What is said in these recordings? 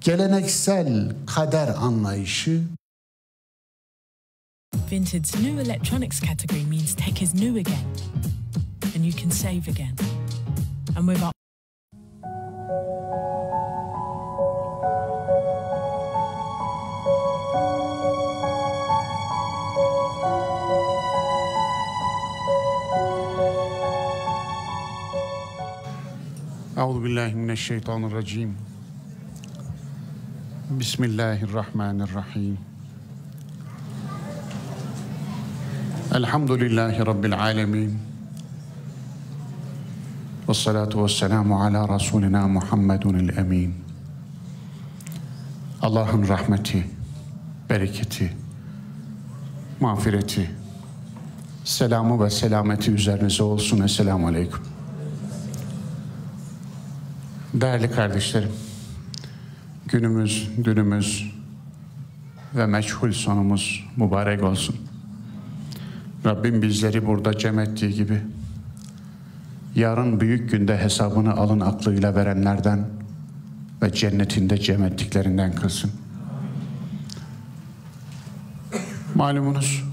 geleneksel kader anlayışı, Vinted's new electronics category means tech is new again, and you can save again. And with our Euzubillahimineşşeytanirracim. Bismillahirrahmanirrahim. Elhamdülillahi Rabbil alemin. Vessalatu vesselamu ala Resulina Muhammedunil emin. Allah'ın rahmeti, bereketi, mağfireti, selamı ve selameti üzerinize olsun. Esselamu aleyküm. Değerli kardeşlerim, günümüz, dünümüz ve meçhul sonumuz mübarek olsun. Rabbim bizleri burada cem ettiği gibi, yarın büyük günde hesabını alın aklıyla verenlerden ve cennetinde cem ettiklerinden kılsın. Malumunuz,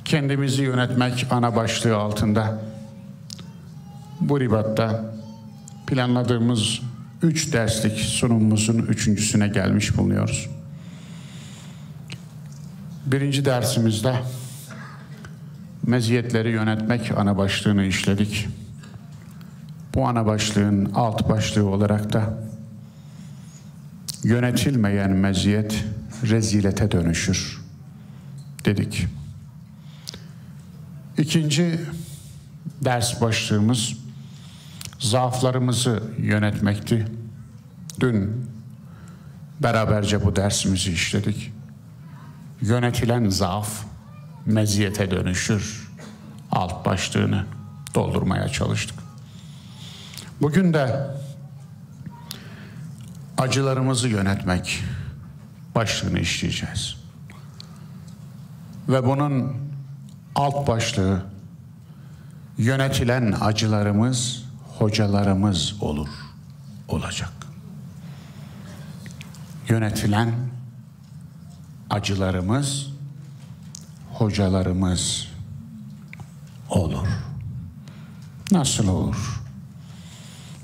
kendimizi yönetmek ana başlığı altında bu ribatta planladığımız 3 derslik sunumumuzun 3.'süne gelmiş bulunuyoruz. Birinci dersimizde meziyetleri yönetmek ana başlığını işledik. Bu ana başlığın alt başlığı olarak da yönetilmeyen meziyet rezilete dönüşür dedik. İkinci ders başlığımız zaaflarımızı yönetmekti. Dün beraberce bu dersimizi işledik. Yönetilen zaaf meziyete dönüşür alt başlığını doldurmaya çalıştık. Bugün de acılarımızı yönetmek başlığını işleyeceğiz. Ve bunun alt başlığı yönetilen acılarımız hocalarımız olacak. Yönetilen acılarımız hocalarımız olur. Nasıl olur?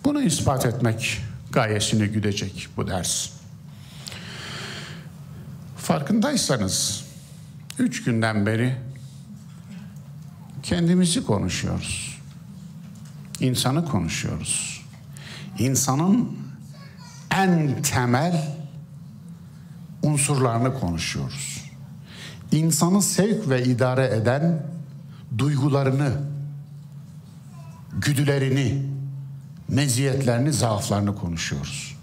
Bunu ispat etmek gayesini güdecek bu ders. Farkındaysanız 3 günden beri kendimizi konuşuyoruz. İnsanı konuşuyoruz. İnsanın en temel unsurlarını konuşuyoruz. İnsanı sevk ve idare eden duygularını, güdülerini, meziyetlerini, zaaflarını konuşuyoruz.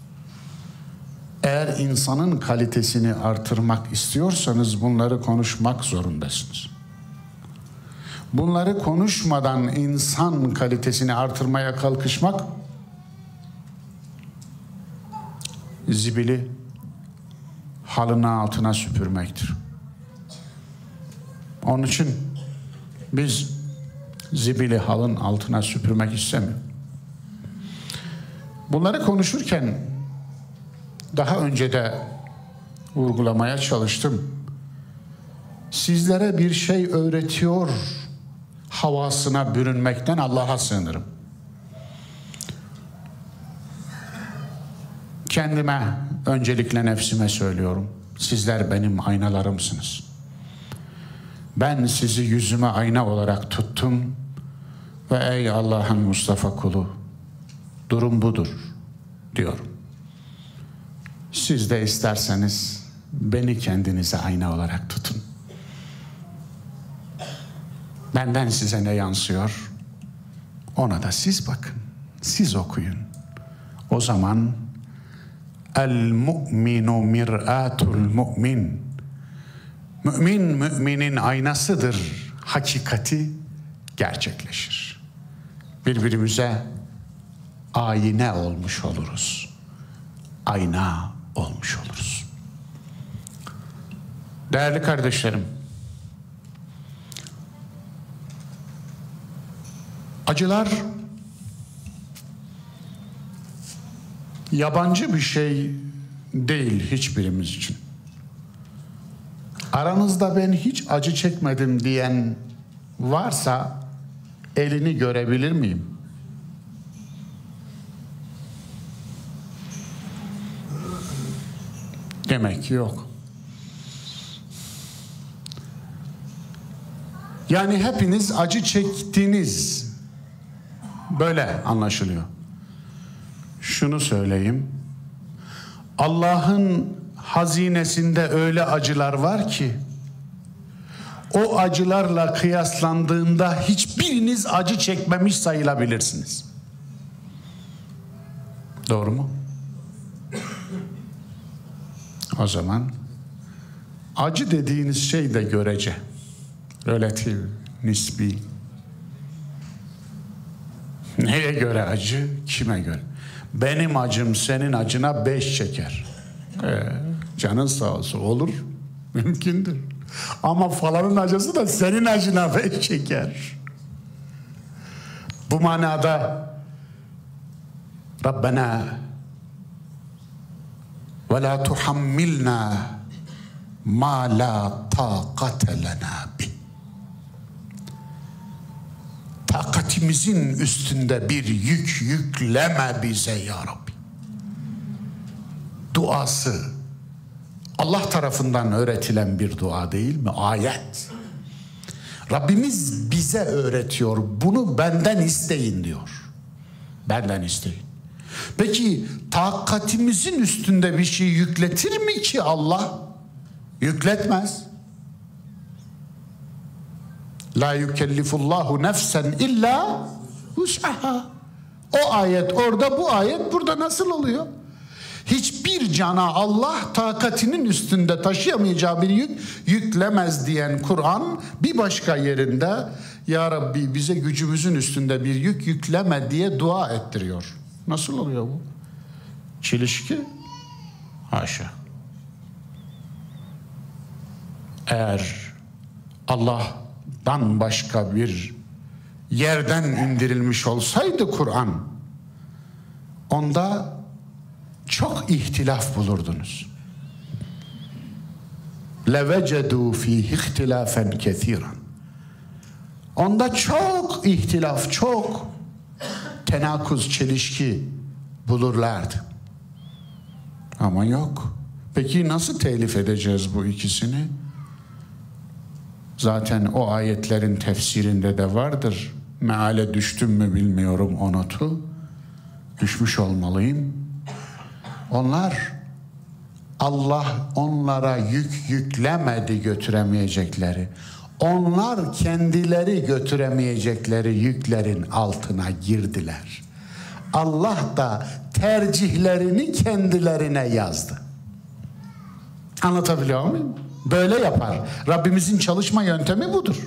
Eğer insanın kalitesini artırmak istiyorsanız bunları konuşmak zorundasınız. Bunları konuşmadan insan kalitesini artırmaya kalkışmak zibili halının altına süpürmektir. Onun için biz zibili halın altına süpürmek istemiyoruz. Bunları konuşurken daha önce de vurgulamaya çalıştım. Sizlere bir şey öğretiyor havasına bürünmekten Allah'a sığınırım. Kendime, öncelikle nefsime söylüyorum. Sizler benim aynalarımsınız. Ben sizi yüzüme ayna olarak tuttum ve ey Allah'ın Mustafa kulu, durum budur diyorum. Siz de isterseniz beni kendinize ayna olarak tutun. Benden size ne yansıyor? Ona da siz bakın, siz okuyun. O zaman el-mu'minu mir'atul mu'min. Mümin, müminin aynasıdır. Hakikati gerçekleşir. Birbirimize ayna olmuş oluruz. Ayna olmuş oluruz. Değerli kardeşlerim, acılar yabancı bir şey değil hiçbirimiz için. Aranızda ben hiç acı çekmedim diyen varsa elini görebilir miyim? Demek ki yok. Yani hepiniz acı çektiniz. Böyle anlaşılıyor. Şunu söyleyeyim. Allah'ın hazinesinde öyle acılar var ki o acılarla kıyaslandığında hiçbiriniz acı çekmemiş sayılabilirsiniz. Doğru mu? O zaman acı dediğiniz şey de görece. Relatif, nisbi. Neye göre acı, kime göre? Benim acım senin acına 5 çeker. Canın sağ olsun, olur. Mümkündür. Ama falanın acısı da senin acına 5 çeker. Bu manada Rabbena ve la tuhammilna ma la taqate lena bih. Takatimizin üstünde bir yük yükleme bize ya Rabbi. Duası Allah tarafından öğretilen bir dua değil mi? Ayet. Rabbimiz bize öğretiyor. Bunu benden isteyin diyor. Benden isteyin. Peki takatimizin üstünde bir şey yükletir mi ki Allah? Yükletmez. La yukellifullahu nefsen illa vus'aha. O ayet orada, bu ayet burada nasıl oluyor? Hiçbir cana Allah takatinin üstünde taşıyamayacağı bir yük yüklemez diyen Kur'an bir başka yerinde ya Rabbi bize gücümüzün üstünde bir yük yükleme diye dua ettiriyor. Nasıl oluyor bu? Çelişki? Haşa. Eğer Allah'tan başka bir yerden indirilmiş olsaydı Kur'an, onda çok ihtilaf bulurdunuz. لَوَجَدُوا ف۪يهِ اِخْتِلَافًا كَثِيرًا. Onda çok ihtilaf, çok tenakuz, çelişki bulurlardı. Ama yok. Peki nasıl telif edeceğiz bu ikisini? Zaten o ayetlerin tefsirinde de vardır. Meale düştüm mü bilmiyorum o notu. Düşmüş olmalıyım. Onlar, Allah onlara yük yüklemedi götüremeyecekleri. Onlar kendileri götüremeyecekleri yüklerin altına girdiler. Allah da tercihlerini kendilerine yazdı. Anlatabiliyor muyum? Böyle yapar. Rabbimizin çalışma yöntemi budur.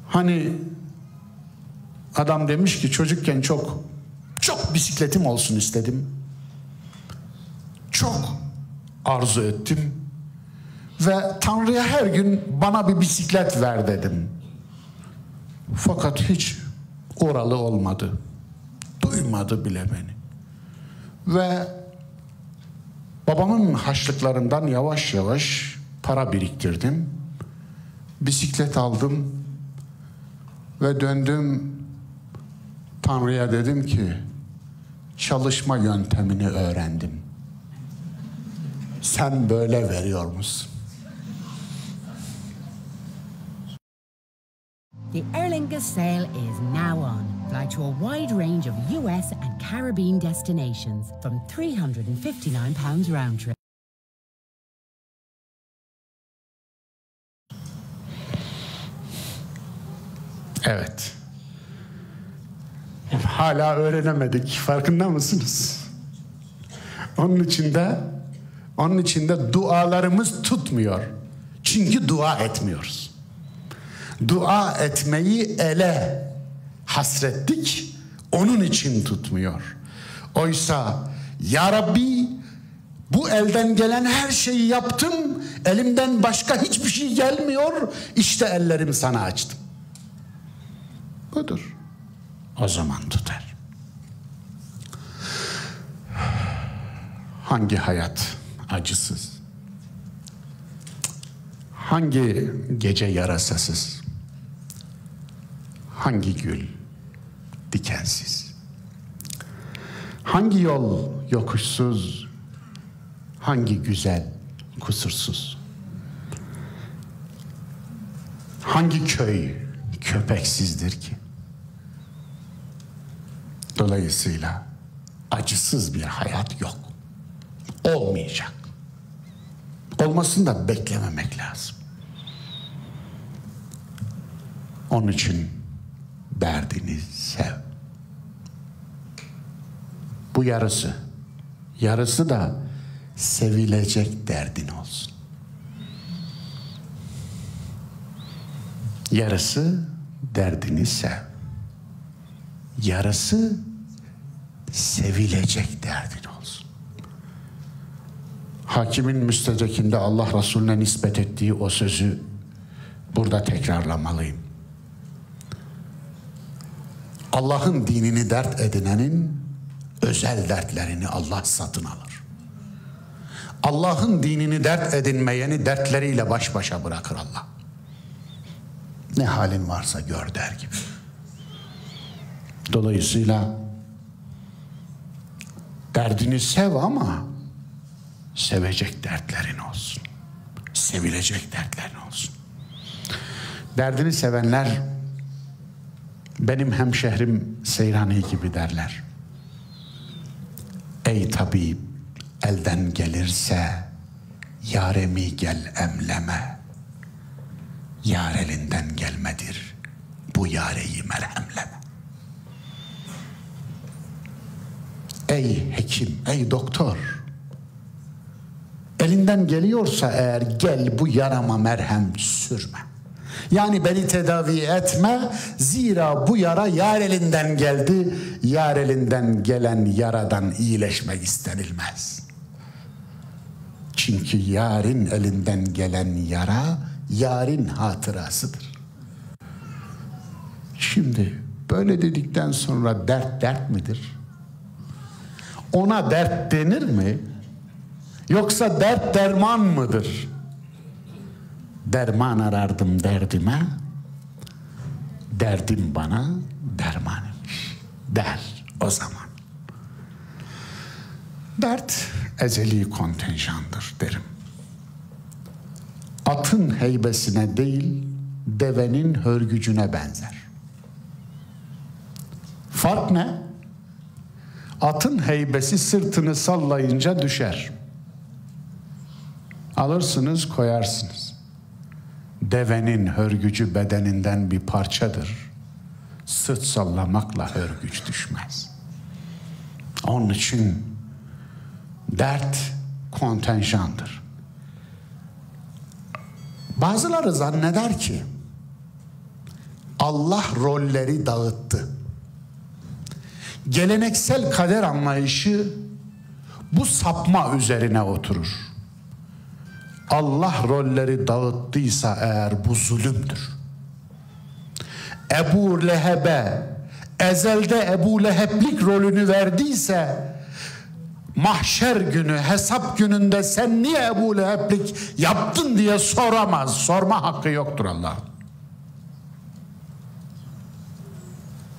Hani adam demiş ki çocukken çok bisikletim olsun istedim. Çok arzu ettim. Ve Tanrı'ya her gün bana bir bisiklet ver dedim. Fakat hiç oralı olmadı. Duymadı bile beni. Ve babamın harçlıklarından yavaş yavaş para biriktirdim. Bisiklet aldım. Ve döndüm Tanrı'ya dedim ki çalışma yöntemini öğrendim. Sen böyle veriyor musun? The Aer Lingus sale is now on. Fly to a wide range of US and Caribbean destinations from £359 round trip. Evet. Hala öğrenemedik. Farkında mısınız? Onun için de dualarımız tutmuyor. Çünkü dua etmiyoruz. Dua etmeyi ele hasrettik. Onun için tutmuyor. Oysa ya Rabbi bu elden gelen her şeyi yaptım. Elimden başka hiçbir şey gelmiyor. İşte ellerimi sana açtım. Budur. O zaman tutar. Hangi hayat acısız? Hangi gece yarasasız? Hangi gül dikensiz? Hangi yol yokuşsuz? Hangi güzel kusursuz? Hangi köy köpeksizdir ki? Dolayısıyla acısız bir hayat yok. Olmayacak. Olmasını da beklememek lazım. Onun için derdini sev. Bu yarısı. Yarısı da sevilecek derdin olsun. Yarısı derdini sev. Yarısı sevilecek derdin olsun. Hakimin Müstedrek'inde Allah Resulüne nispet ettiği o sözü burada tekrarlamalıyım. Allah'ın dinini dert edinenin özel dertlerini Allah satın alır. Allah'ın dinini dert edinmeyeni dertleriyle baş başa bırakır Allah. Ne halin varsa gör der gibi. Dolayısıyla derdini sev ama sevecek dertlerin olsun. Sevilecek dertlerin olsun. Derdini sevenler benim hemşehrim Seyrani gibi derler. Ey tabip elden gelirse yaremi gel emleme. Yar elinden gelmedir bu yareyi merhemleme. Ey hekim, ey doktor, elinden geliyorsa eğer gel bu yarama merhem sürme. Yani beni tedavi etme, zira bu yara yar elinden geldi, yar elinden gelen yaradan iyileşmek istenilmez. Çünkü yarın elinden gelen yara, yarın hatırasıdır. Şimdi böyle dedikten sonra dert dert midir? Ona dert denir mi? Yoksa dert derman mıdır? Derman arardım derdime, derdim bana derman imiş der o zaman. Dert ezeli kontenjandır derim. Atın heybesine değil, devenin hörgücüne benzer. Fark ne? Atın heybesi sırtını sallayınca düşer. Alırsınız, koyarsınız. Devenin hörgücü bedeninden bir parçadır. Sırt sallamakla hörgüç düşmez. Onun için dert kontenjandır. Bazıları zanneder ki Allah rolleri dağıttı. Geleneksel kader anlayışı bu sapma üzerine oturur. Allah rolleri dağıttıysa eğer bu zulümdür. Ebu Leheb'e ezelde Ebu Leheb'lik rolünü verdiyse mahşer günü, hesap gününde sen niye Ebu Leheb'lik yaptın diye soramaz. Sorma hakkı yoktur Allah'ın.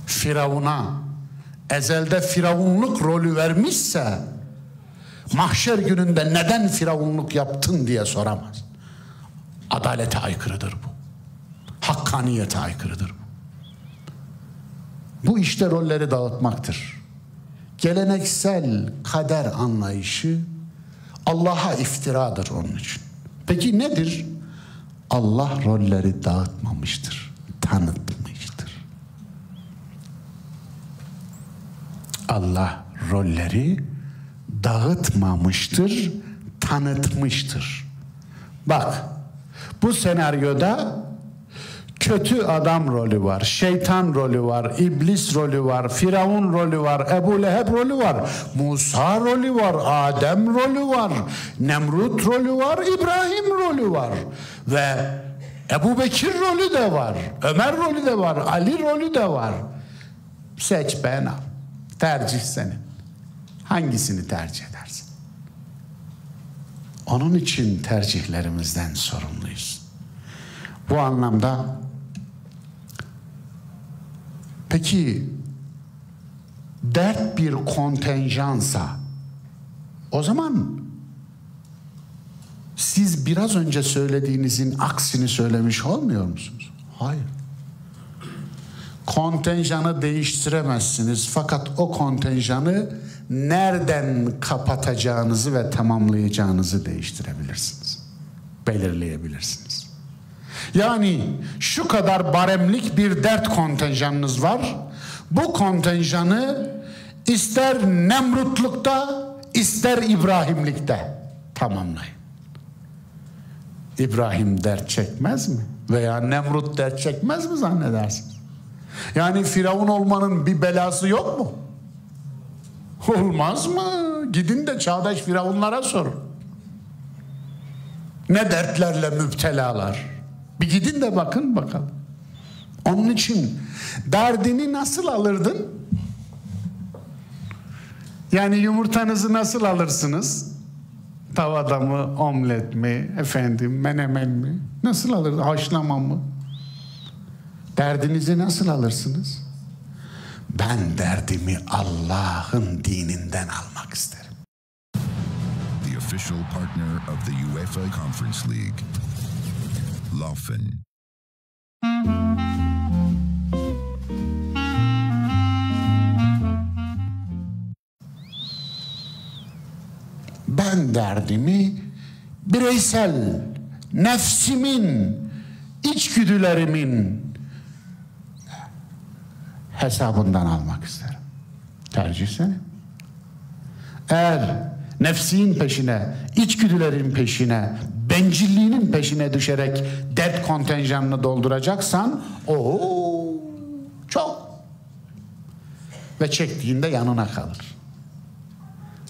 Firavun'a ezelde firavunluk rolü vermişse mahşer gününde neden firavunluk yaptın diye soramaz. Adalete aykırıdır bu. Hakkaniyete aykırıdır bu. Bu işte rolleri dağıtmaktır. Geleneksel kader anlayışı Allah'a iftiradır onun için. Peki nedir? Allah rolleri dağıtmamıştır, tanıtmıştır. Allah rolleri dağıtmamıştır, tanıtmıştır. Bak, bu senaryoda kötü adam rolü var, şeytan rolü var, iblis rolü var, Firavun rolü var, Ebu Leheb rolü var, Musa rolü var, Adem rolü var, Nemrut rolü var, İbrahim rolü var ve Ebu Bekir rolü de var, Ömer rolü de var, Ali rolü de var. Seç, beğen al. Tercih senin. Hangisini tercih edersin? Onun için tercihlerimizden sorumluyuz. Bu anlamda peki dert bir kontenjansa o zaman siz biraz önce söylediğinizin aksini söylemiş olmuyor musunuz? Hayır. Kontenjanı değiştiremezsiniz fakat o kontenjanı nereden kapatacağınızı ve tamamlayacağınızı değiştirebilirsiniz. Belirleyebilirsiniz. Yani şu kadar baremlik bir dert kontenjanınız var. Bu kontenjanı ister Nemrutlukta ister İbrahimlikte tamamlayın. İbrahim dert çekmez mi? Veya Nemrut dert çekmez mi zannedersiniz? Yani Firavun olmanın bir belası yok mu? Olmaz mı? Gidin de çağdaş firavunlara sorun. Ne dertlerle müptelalar. Bir gidin de bakın bakalım. Onun için derdini nasıl alırdın? Yani yumurtanızı nasıl alırsınız? Tavada mı, omlet mi, menemen mi? Nasıl alırdın? Haşlama mı? Derdinizi nasıl alırsınız? Ben derdimi Allah'ın dininden almak isterim. The official partner of the UEFA Conference League, Laufen. Ben derdimi bireysel, nefsimin, içgüdülerimin hesabından almak isterim. Tercih senin. Eğer nefsin peşine, içgüdülerin peşine, bencilliğinin peşine düşerek dert kontenjanını dolduracaksan çok ve çektiğinde yanına kalır.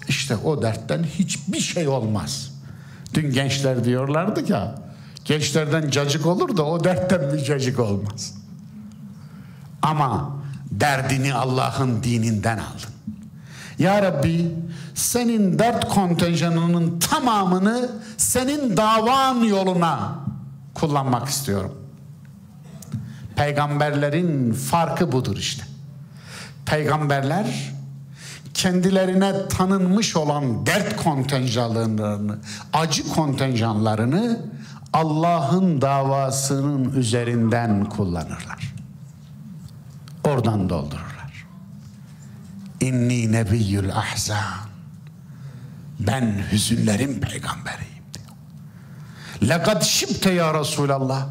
İşte o dertten hiçbir şey olmaz. Dün gençler diyorlardı ki gençlerden cacık olur da o dertten bir cacık olmaz. Ama derdini Allah'ın dininden aldın. Ya Rabbi senin dert kontenjanının tamamını senin davan yoluna kullanmak istiyorum. Peygamberlerin farkı budur işte. Peygamberler kendilerine tanınmış olan dert kontenjanlarını, acı kontenjanlarını Allah'ın davasının üzerinden kullanırlar. Oradan doldururlar. İnni nebiyyül ahzan. Ben hüzünlerin peygamberiyim diyor. Lekad şibte ya Resulallah.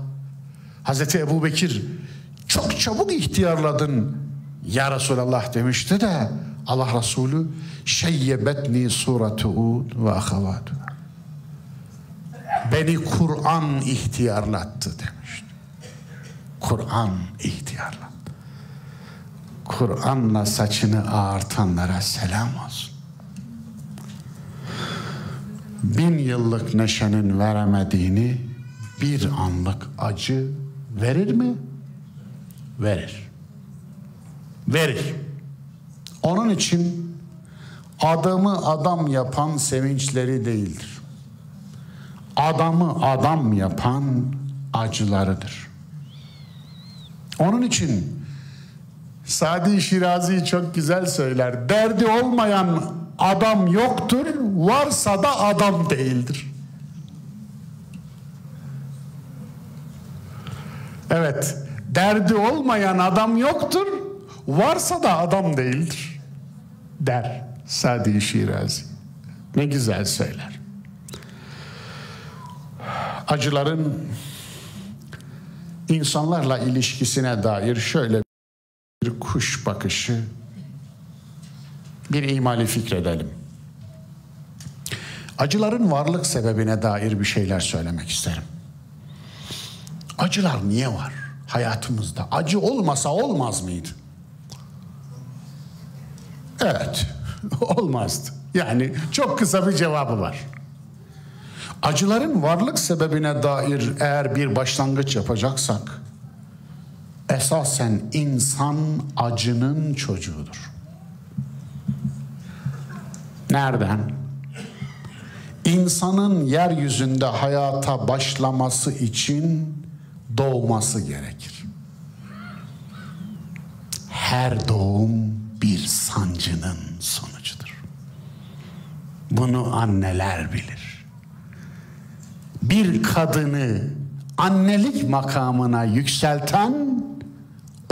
Hazreti Ebu Bekir çok çabuk ihtiyarladın ya Resulallah demişti de Allah Resulü şeyyebetni suratu Ud ve ahavatu. Beni Kur'an ihtiyarlattı demişti. Kur'an ihtiyarlattı. Kur'an'la saçını ağartanlara selam olsun. 1000 yıllık neşenin veremediğini bir anlık acı verir mi? Verir. Verir. Onun için adamı adam yapan sevinçleri değildir. Adamı adam yapan acılarıdır. Onun için Sadi Şirazi çok güzel söyler. Derdi olmayan adam yoktur, varsa da adam değildir. Evet, derdi olmayan adam yoktur, varsa da adam değildir der Sadi Şirazi. Ne güzel söyler. Acıların insanlarla ilişkisine dair şöyle bir kuş bakışı, bir imali fikredelim. Acıların varlık sebebine dair bir şeyler söylemek isterim. Acılar niye var hayatımızda? Acı olmasa olmaz mıydı? Evet, olmazdı. Yani çok kısa bir cevabı var. Acıların varlık sebebine dair eğer bir başlangıç yapacaksak, esasen insan acının çocuğudur. Nereden? İnsanın yeryüzünde hayata başlaması için doğması gerekir. Her doğum bir sancının sonucudur. Bunu anneler bilir. Bir kadını annelik makamına yükselten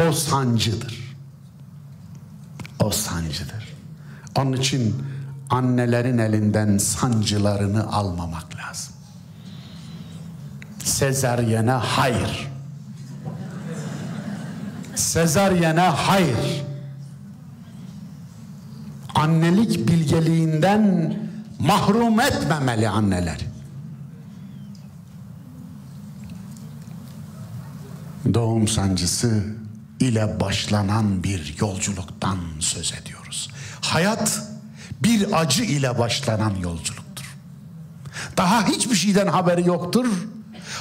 o sancıdır. O sancıdır. Onun için annelerin elinden sancılarını almamak lazım. Sezaryene hayır. Sezaryene hayır. Annelik bilgeliğinden mahrum etmemeli anneler. Doğum sancısı ile başlanan bir yolculuktan söz ediyoruz. Hayat bir acı ile başlanan yolculuktur. Daha hiçbir şeyden haberi yoktur.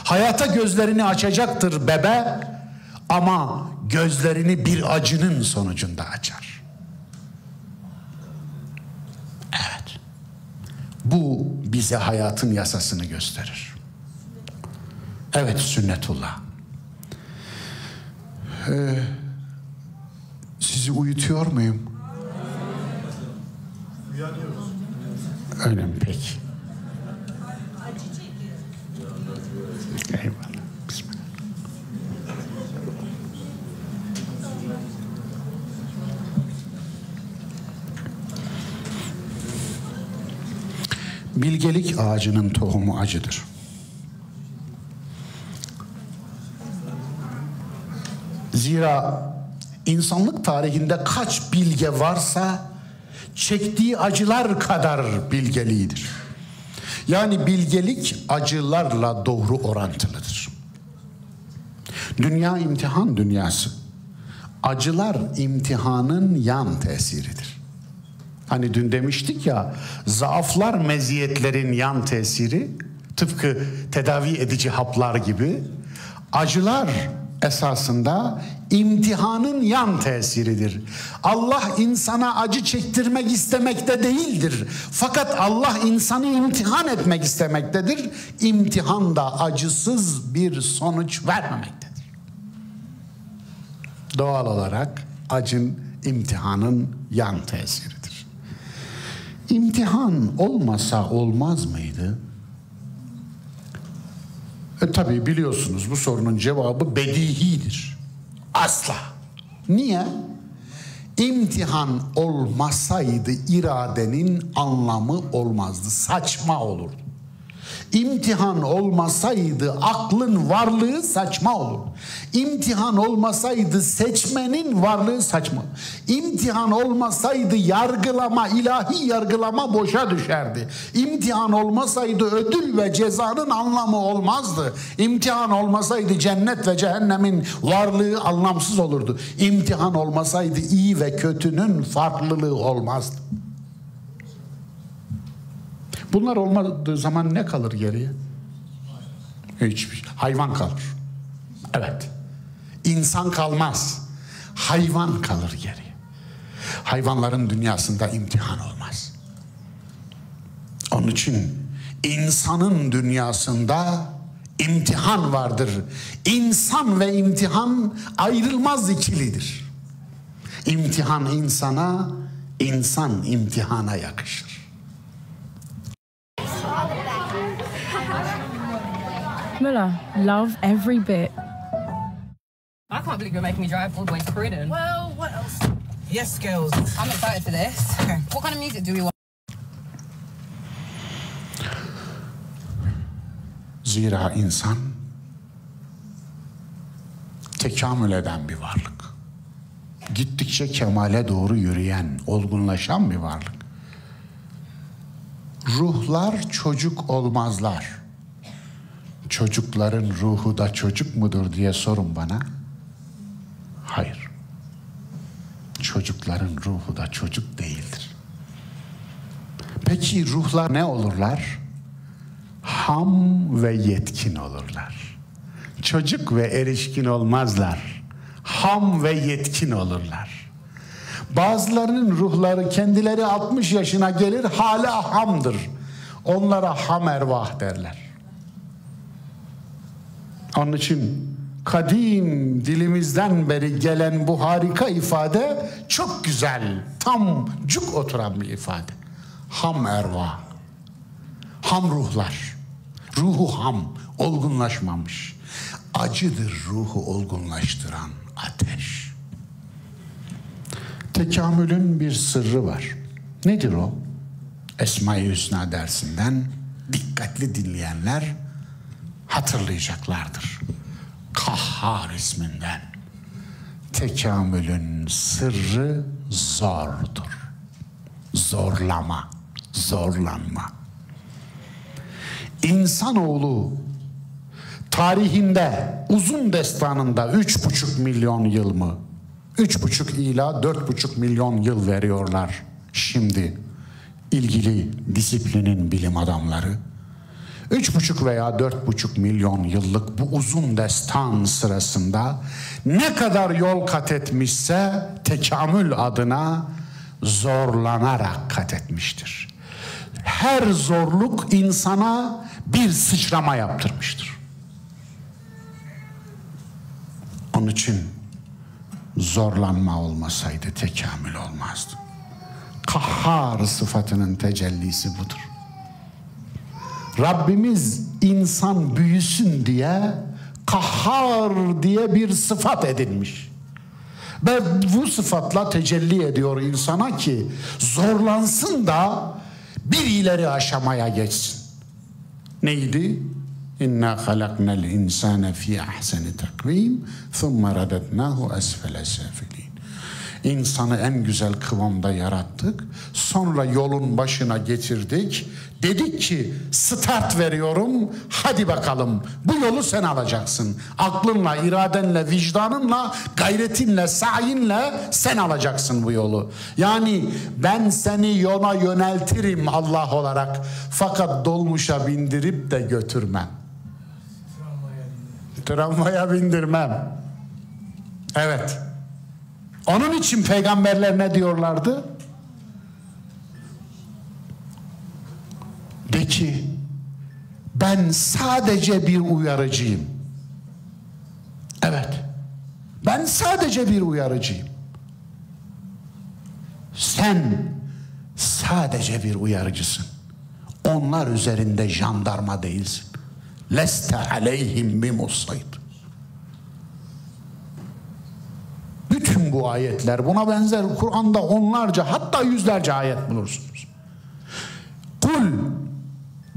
Hayata gözlerini açacaktır bebe ama gözlerini bir acının sonucunda açar. Evet. Bu bize hayatın yasasını gösterir. Evet, sünnetullah. Sizi uyutuyor muyum? Uyanıyoruz. Öyle mi? Peki. Eyvallah. Bismillah. Bilgelik ağacının tohumu acıdır. Zira insanlık tarihinde kaç bilge varsa çektiği acılar kadar bilgeliğidir. Yani bilgelik acılarla doğru orantılıdır. Dünya imtihan dünyası. Acılar imtihanın yan tesiridir. Hani dün demiştik ya, zaaflar meziyetlerin yan tesiri, tıpkı tedavi edici haplar gibi, acılar esasında imtihanın yan tesiridir. Allah insana acı çektirmek istemekte değildir. Fakat Allah insanı imtihan etmek istemektedir. İmtihan da acısız bir sonuç vermemektedir. Doğal olarak acın imtihanın yan tesiridir. İmtihan olmasa olmaz mıydı? Tabii biliyorsunuz bu sorunun cevabı bedihidir. Asla. Niye? İmtihan olmasaydı iradenin anlamı olmazdı. Saçma olurdu. İmtihan olmasaydı aklın varlığı saçma olur. İmtihan olmasaydı seçmenin varlığı saçma. İmtihan olmasaydı yargılama, ilahi yargılama boşa düşerdi. İmtihan olmasaydı ödül ve cezanın anlamı olmazdı. İmtihan olmasaydı cennet ve cehennemin varlığı anlamsız olurdu. İmtihan olmasaydı iyi ve kötünün farklılığı olmazdı. Bunlar olmadığı zaman ne kalır geriye? Hiçbir şey. Hayvan kalır. Evet. İnsan kalmaz. Hayvan kalır geriye. Hayvanların dünyasında imtihan olmaz. Onun için insanın dünyasında imtihan vardır. İnsan ve imtihan ayrılmaz ikilidir. İmtihan insana, insan imtihana yakışır. Muller, love every bit. I can't believe you're making me drive all the way to Croydon. Well, what else? Yes, girls. I'm excited for this. Okay. What kind of music do we want? Zira insan tekamül eden bir varlık. Gittikçe kemale doğru yürüyen, olgunlaşan bir varlık. Ruhlar çocuk olmazlar. Çocukların ruhu da çocuk mudur diye sorun bana. Hayır. Çocukların ruhu da çocuk değildir. Peki ruhlar ne olurlar? Ham ve yetkin olurlar. Çocuk ve erişkin olmazlar. Ham ve yetkin olurlar. Bazılarının ruhları kendileri 60 yaşına gelir hala hamdır. Onlara ham ervah derler. Onun için kadim dilimizden beri gelen bu harika ifade çok güzel, tam cuk oturan bir ifade. Ham ervah, ham ruhlar, ruhu ham, olgunlaşmamış. Acıdır ruhu olgunlaştıran ateş. Tekamülün bir sırrı var. Nedir o? Esma-i Hüsna dersinden dikkatli dinleyenler hatırlayacaklardır. Kahhar isminden. Tekamülün sırrı zordur. Zorlama, zorlanma. İnsanoğlu tarihinde, uzun destanında 3,5 milyon yıl mı? 3,5 ila 4,5 milyon yıl veriyorlar şimdi ilgili disiplinin bilim adamları. 3,5 veya 4,5 milyon yıllık bu uzun destan sırasında ne kadar yol kat etmişse tekamül adına zorlanarak kat etmiştir. Her zorluk insana bir sıçrama yaptırmıştır. Onun için zorlanma olmasaydı tekamül olmazdı. Kahhar sıfatının tecellisi budur. Rabbimiz insan büyüsün diye kahhar diye bir sıfat edinmiş. Ve bu sıfatla tecelli ediyor insana ki zorlansın da bir ileri aşamaya geçsin. Neydi? İnna halaknal insane fi ahseni takvim thumma radadnahu asfele safilin. İnsanı en güzel kıvamda yarattık. Sonra yolun başına getirdik. Dedik ki start veriyorum. Hadi bakalım bu yolu sen alacaksın. Aklınla, iradenle, vicdanınla, gayretinle, sayinle sen alacaksın bu yolu. Yani ben seni yola yöneltirim Allah olarak. Fakat dolmuşa bindirip de götürmem. Tramvaya bindirmem. Evet. Onun için peygamberler ne diyorlardı? De ki ben sadece bir uyarıcıyım. Evet. Ben sadece bir uyarıcıyım. Sen sadece bir uyarıcısın. Onlar üzerinde jandarma değilsin. Leste aleyhim bimussayt. Bütün bu ayetler, buna benzer Kur'an'da onlarca hatta yüzlerce ayet bulursunuz. Kul,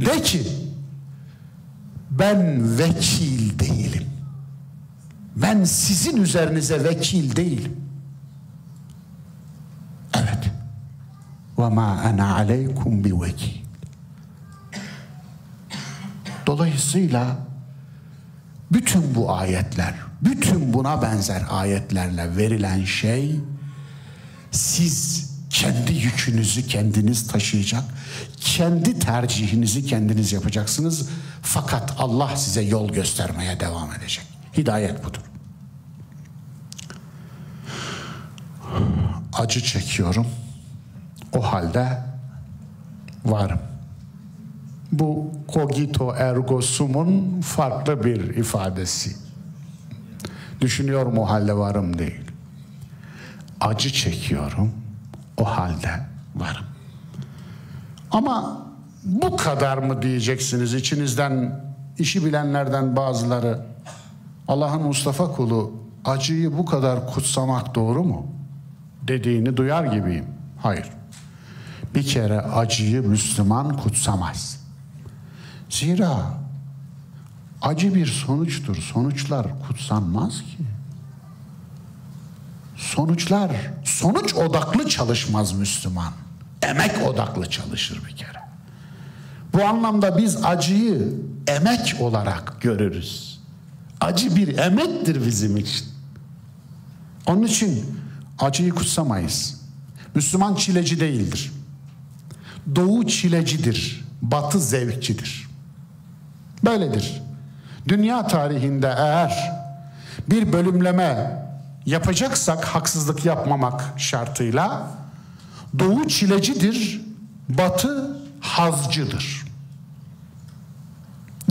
de ki ben vekil değilim. Ben sizin üzerinize vekil değilim. Evet. Ve ma ana aleykum bi vekil. Dolayısıyla bütün bu ayetler, bütün buna benzer ayetlerle verilen şey, siz kendi yükünüzü kendiniz taşıyacak, kendi tercihinizi kendiniz yapacaksınız. Fakat Allah size yol göstermeye devam edecek. Hidayet budur. Acı çekiyorum, o halde varım. Bu cogito ergo sum'un farklı bir ifadesi. Düşünüyorum, o halde varım değil. Acı çekiyorum, o halde varım. Ama bu kadar mı diyeceksiniz? İçinizden, işi bilenlerden bazıları, Allah'ın Mustafa kulu acıyı bu kadar kutsamak doğru mu dediğini duyar gibiyim. Hayır. Bir kere acıyı Müslüman kutsamaz. Zira acı bir sonuçtur. Sonuçlar kutsanmaz ki. Sonuç odaklı çalışmaz Müslüman. Emek odaklı çalışır bir kere. Bu anlamda biz acıyı emek olarak görürüz. Acı bir emektir bizim için. Onun için acıyı kutsamayız. Müslüman çileci değildir. Doğu çilecidir, batı zevkçidir. Böyledir. Dünya tarihinde eğer bir bölümleme yapacaksak haksızlık yapmamak şartıyla, doğu çilecidir, batı hazcıdır.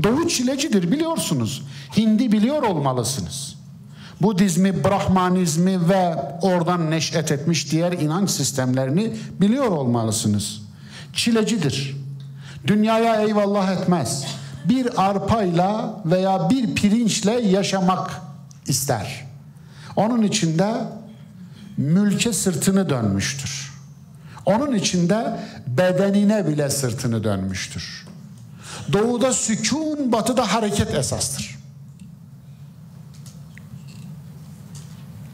Doğu çilecidir biliyorsunuz. Hindi biliyor olmalısınız. Budizmi, Brahmanizmi ve oradan neş'et etmiş diğer inanç sistemlerini biliyor olmalısınız. Çilecidir. Dünyaya eyvallah etmez. Bir arpayla veya bir pirinçle yaşamak ister. Onun içinde mülke sırtını dönmüştür. Onun içinde bedenine bile sırtını dönmüştür. Doğuda sükun, batıda hareket esastır.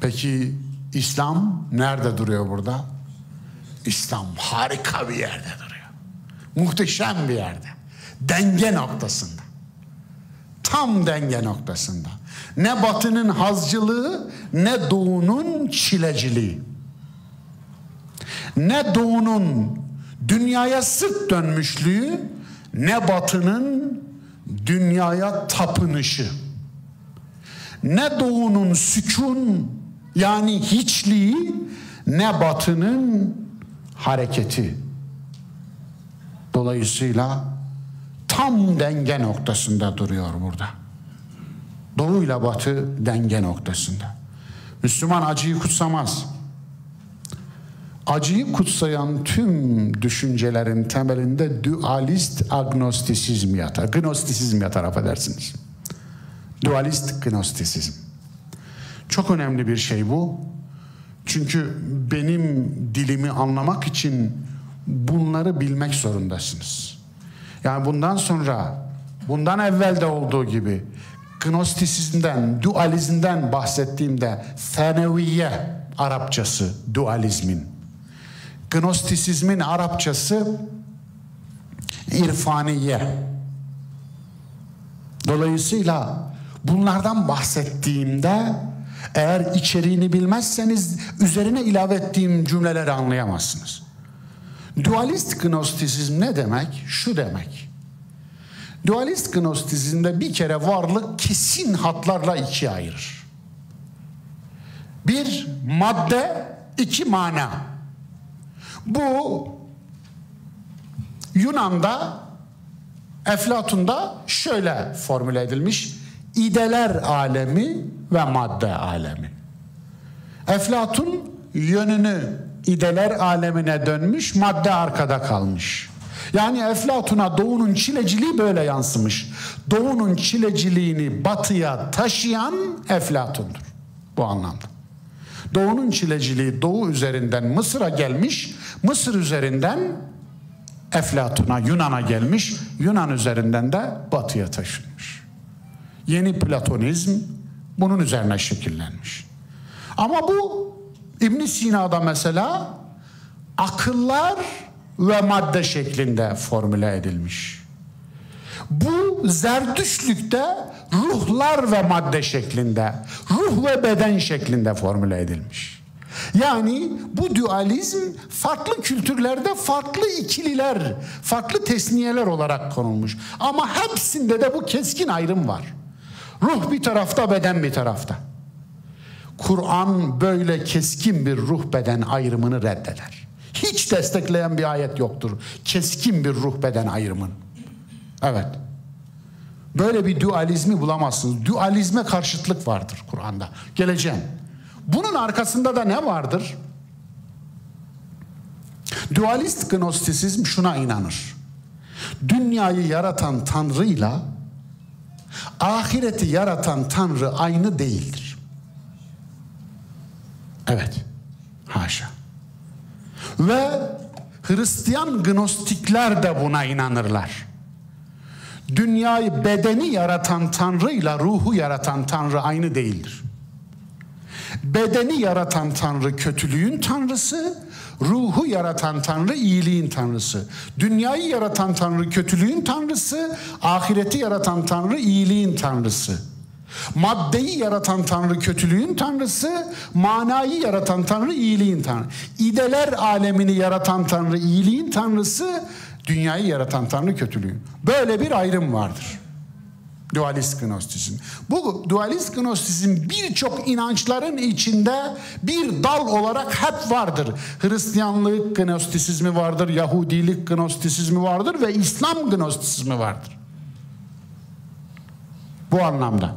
Peki İslam nerede duruyor burada? İslam harika bir yerde duruyor. Muhteşem bir yerde. Denge noktasında. Tam denge noktasında. Ne batının hazcılığı, ne doğunun çileciliği. Ne doğunun dünyaya sırt dönmüşlüğü, ne batının dünyaya tapınışı. Ne doğunun sükun, yani hiçliği, ne batının hareketi. Dolayısıyla tam denge noktasında duruyor burada. Doğu ile batı denge noktasında. Müslüman acıyı kutsamaz. Acıyı kutsayan tüm düşüncelerin temelinde dualist agnostisizm yatar. Gnostisizm yatar, affedersiniz. Dualist gnostisizm. Çok önemli bir şey bu. Çünkü benim dilimi anlamak için bunları bilmek zorundasınız. Yani bundan sonra, bundan evvel de olduğu gibi gnostisizmden, dualizmden bahsettiğimde feneviye Arapçası dualizmin, gnostisizmin Arapçası irfaniye. Dolayısıyla bunlardan bahsettiğimde eğer içeriğini bilmezseniz üzerine ilave ettiğim cümleleri anlayamazsınız. Dualist gnostisizm ne demek? Şu demek. Dualist gnostisizmde bir kere varlık kesin hatlarla ikiye ayırır. Bir madde, iki mana. Bu Yunan'da, Eflatun'da şöyle formüle edilmiş: İdeler alemi ve madde alemi. Eflatun yönünü ideler alemine dönmüş, madde arkada kalmış. Yani Eflatun'a doğunun çileciliği böyle yansımış. Doğunun çileciliğini batıya taşıyan Eflatun'dur bu anlamda. Doğunun çileciliği doğu üzerinden Mısır'a gelmiş, Mısır üzerinden Eflatun'a, Yunan'a gelmiş, Yunan üzerinden de batıya taşınmış. Yeni Platonizm bunun üzerine şekillenmiş. Ama bu İbn Sina'da mesela akıllar ve madde şeklinde formüle edilmiş. Bu Zerdüştlük'te ruhlar ve madde şeklinde, ruh ve beden şeklinde formüle edilmiş. Yani bu dualizm farklı kültürlerde farklı ikililer, farklı tesniyeler olarak konulmuş. Ama hepsinde de bu keskin ayrım var. Ruh bir tarafta, beden bir tarafta. Kur'an böyle keskin bir ruh beden ayrımını reddeder. Hiç destekleyen bir ayet yoktur keskin bir ruh beden ayrımını. Evet. Böyle bir dualizmi bulamazsınız. Dualizme karşıtlık vardır Kur'an'da. Geleceğim. Bunun arkasında da ne vardır? Dualist gnostisizm şuna inanır: dünyayı yaratan Tanrı'yla ahireti yaratan Tanrı aynı değildir. Evet. Haşa. Ve Hristiyan gnostikler de buna inanırlar. Dünyayı, bedeni yaratan Tanrı'yla ruhu yaratan Tanrı aynı değildir. Bedeni yaratan Tanrı kötülüğün tanrısı, ruhu yaratan Tanrı iyiliğin tanrısı. Dünyayı yaratan Tanrı kötülüğün tanrısı, ahireti yaratan Tanrı iyiliğin tanrısı. Maddeyi yaratan Tanrı kötülüğün tanrısı, manayı yaratan Tanrı iyiliğin tanrısı. İdeler alemini yaratan Tanrı iyiliğin tanrısı, dünyayı yaratan Tanrı kötülüğün. Böyle bir ayrım vardır. Dualist gnostisizm. Bu dualist gnostisizm birçok inançların içinde bir dal olarak hep vardır. Hristiyanlık gnostisizmi vardır, Yahudilik gnostisizmi vardır ve İslam gnostisizmi vardır. Bu anlamda.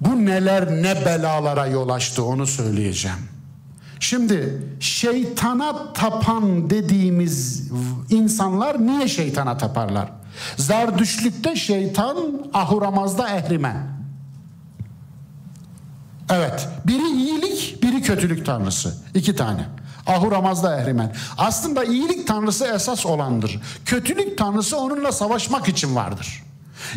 Bu neler ne belalara yol açtı onu söyleyeceğim. Şimdi şeytana tapan dediğimiz insanlar niye şeytana taparlar? Zardüştlükte şeytan, Ahuramaz'da ehrimen. Evet, biri iyilik, biri kötülük tanrısı. 2 tane. Ahuramaz'da ehrimen. Aslında iyilik tanrısı esas olandır. Kötülük tanrısı onunla savaşmak için vardır.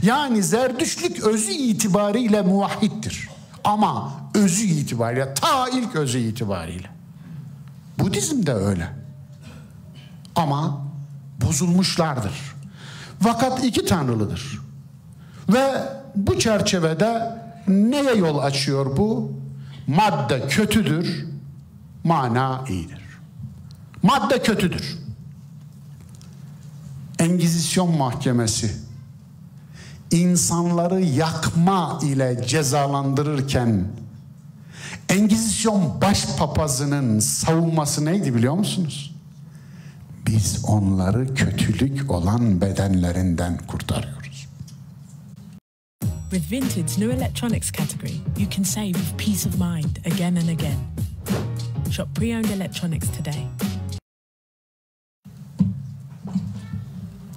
Yani Zerdüştlük özü itibariyle muvahhiddir. Ama özü itibariyle, ta ilk özü itibariyle. Budizm de öyle. Ama bozulmuşlardır. Fakat 2 tanrılıdır. Ve bu çerçevede neye yol açıyor bu? Madde kötüdür, mana iyidir. Madde kötüdür. Engizisyon mahkemesi insanları yakma ile cezalandırırken Engizisyon başpapazının savunması neydi biliyor musunuz? Biz onları kötülük olan bedenlerinden kurtarıyoruz. With Vinted's new electronics category, you can save with peace of mind again and again. Shop pre-owned electronics today.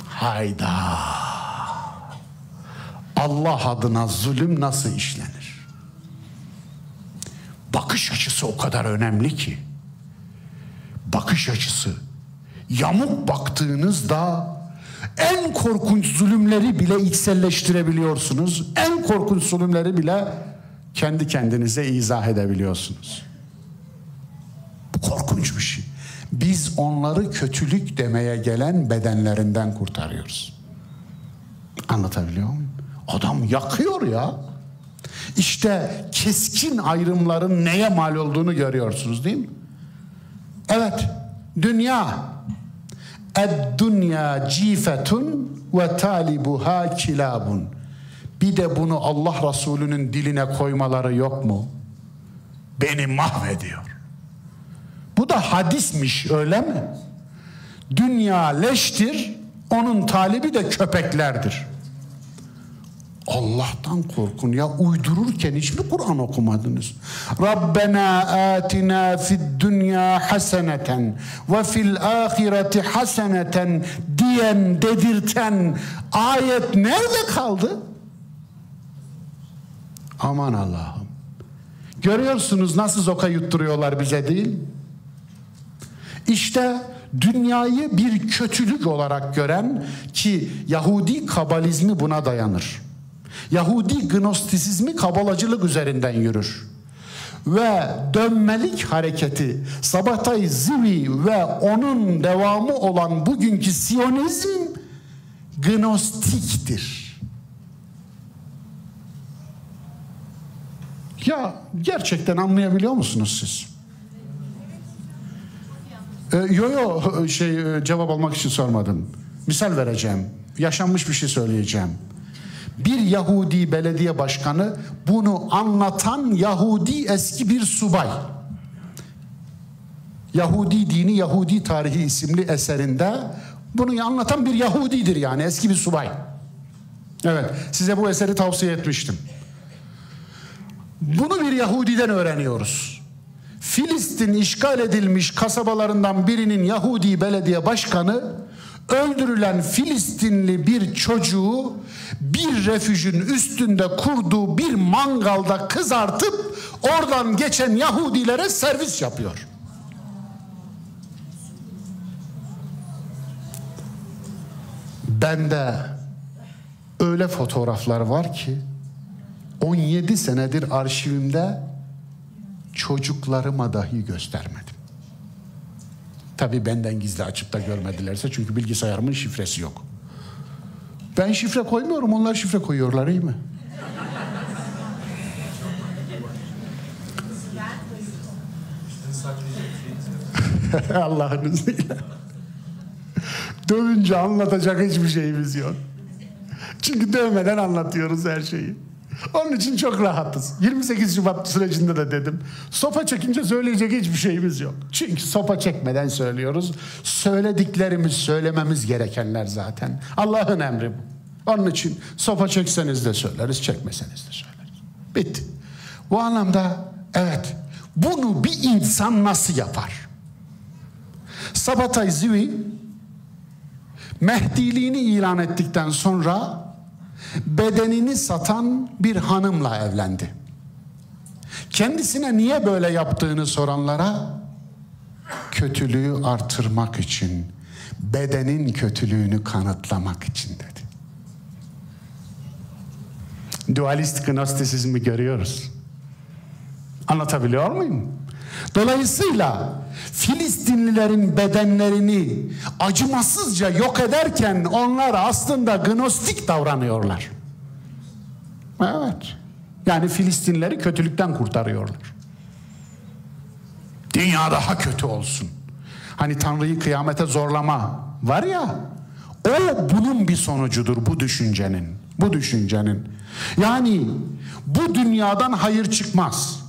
Hayda! Allah adına zulüm nasıl işlenir? Bakış açısı o kadar önemli ki. Bakış açısı. Yamuk baktığınızda en korkunç zulümleri bile içselleştirebiliyorsunuz. En korkunç zulümleri bile kendi kendinize izah edebiliyorsunuz. Bu korkunç bir şey. Biz onları kötülük demeye gelen bedenlerinden kurtarıyoruz. Anlatabiliyor muyum? Adam yakıyor ya. İşte keskin ayrımların neye mal olduğunu görüyorsunuz değil mi? Evet, dünya. Ed-dünya cifetun ve talibuha kilabun. Bir de bunu Allah Resulü'nün diline koymaları yok mu? Beni mahvediyor. Bu da hadismiş, öyle mi? Dünya leştir, onun talibi de köpeklerdir. Allah'tan korkun ya, uydururken hiç mi Kur'an okumadınız? Rabbena atina fid dünya haseneten ve fil ahireti haseneten diyen, dedirten ayet nerede kaldı? Aman Allah'ım. Görüyorsunuz nasıl zoka yutturuyorlar bize değil? İşte dünyayı bir kötülük olarak gören, ki Yahudi kabalizmi buna dayanır. Yahudi gnostisizmi kabalacılık üzerinden yürür. Ve dönmelik hareketi, Sabatay Zivi ve onun devamı olan bugünkü Siyonizm gnostiktir. Ya gerçekten anlayabiliyor musunuz siz? Cevap almak için sormadım. Misal vereceğim. Yaşanmış bir şey söyleyeceğim. Bir Yahudi belediye başkanı, bunu anlatan Yahudi eski bir subay. Yahudi Dini, Yahudi Tarihi isimli eserinde bunu anlatan bir Yahudidir, yani eski bir subay. Evet, size bu eseri tavsiye etmiştim. Bunu bir Yahudiden öğreniyoruz. Filistin işgal edilmiş kasabalarından birinin Yahudi belediye başkanı, öldürülen Filistinli bir çocuğu bir refüjün üstünde kurduğu bir mangalda kızartıp oradan geçen Yahudilere servis yapıyor. Bende öyle fotoğraflar var ki 17 senedir arşivimde, çocuklarıma dahi göstermedim. Tabii benden gizli açıp da görmedilerse, çünkü bilgisayarımın şifresi yok. Ben şifre koymuyorum, onlar şifre koyuyorlar, iyi mi? Allah'ın izniyle. Dövünce anlatacak hiçbir şeyimiz yok. Çünkü dövmeden anlatıyoruz her şeyi. Onun için çok rahatız. 28 Şubat sürecinde de dedim. Sopa çekince söyleyecek hiçbir şeyimiz yok. Çünkü sopa çekmeden söylüyoruz. Söylediklerimiz söylememiz gerekenler zaten. Allah'ın emri bu. Onun için sopa çekseniz de söyleriz, çekmeseniz de söyleriz. Bitti. Bu anlamda evet, bunu bir insan nasıl yapar? Sabbatay Zivi Mehdiliğini ilan ettikten sonra bedenini satan bir hanımla evlendi. Kendisine niye böyle yaptığını soranlara kötülüğü artırmak için, bedenin kötülüğünü kanıtlamak için dedi. Dualist gnostisizmi görüyoruz. Anlatabiliyor muyum? Dolayısıyla Filistinlilerin bedenlerini acımasızca yok ederken onlar aslında gnostik davranıyorlar. Evet. Yani Filistinlileri kötülükten kurtarıyorlar. Dünya daha kötü olsun. Hani Tanrı'yı kıyamete zorlama var ya, o bunun bir sonucudur, bu düşüncenin. Bu düşüncenin. Yani bu dünyadan hayır çıkmaz.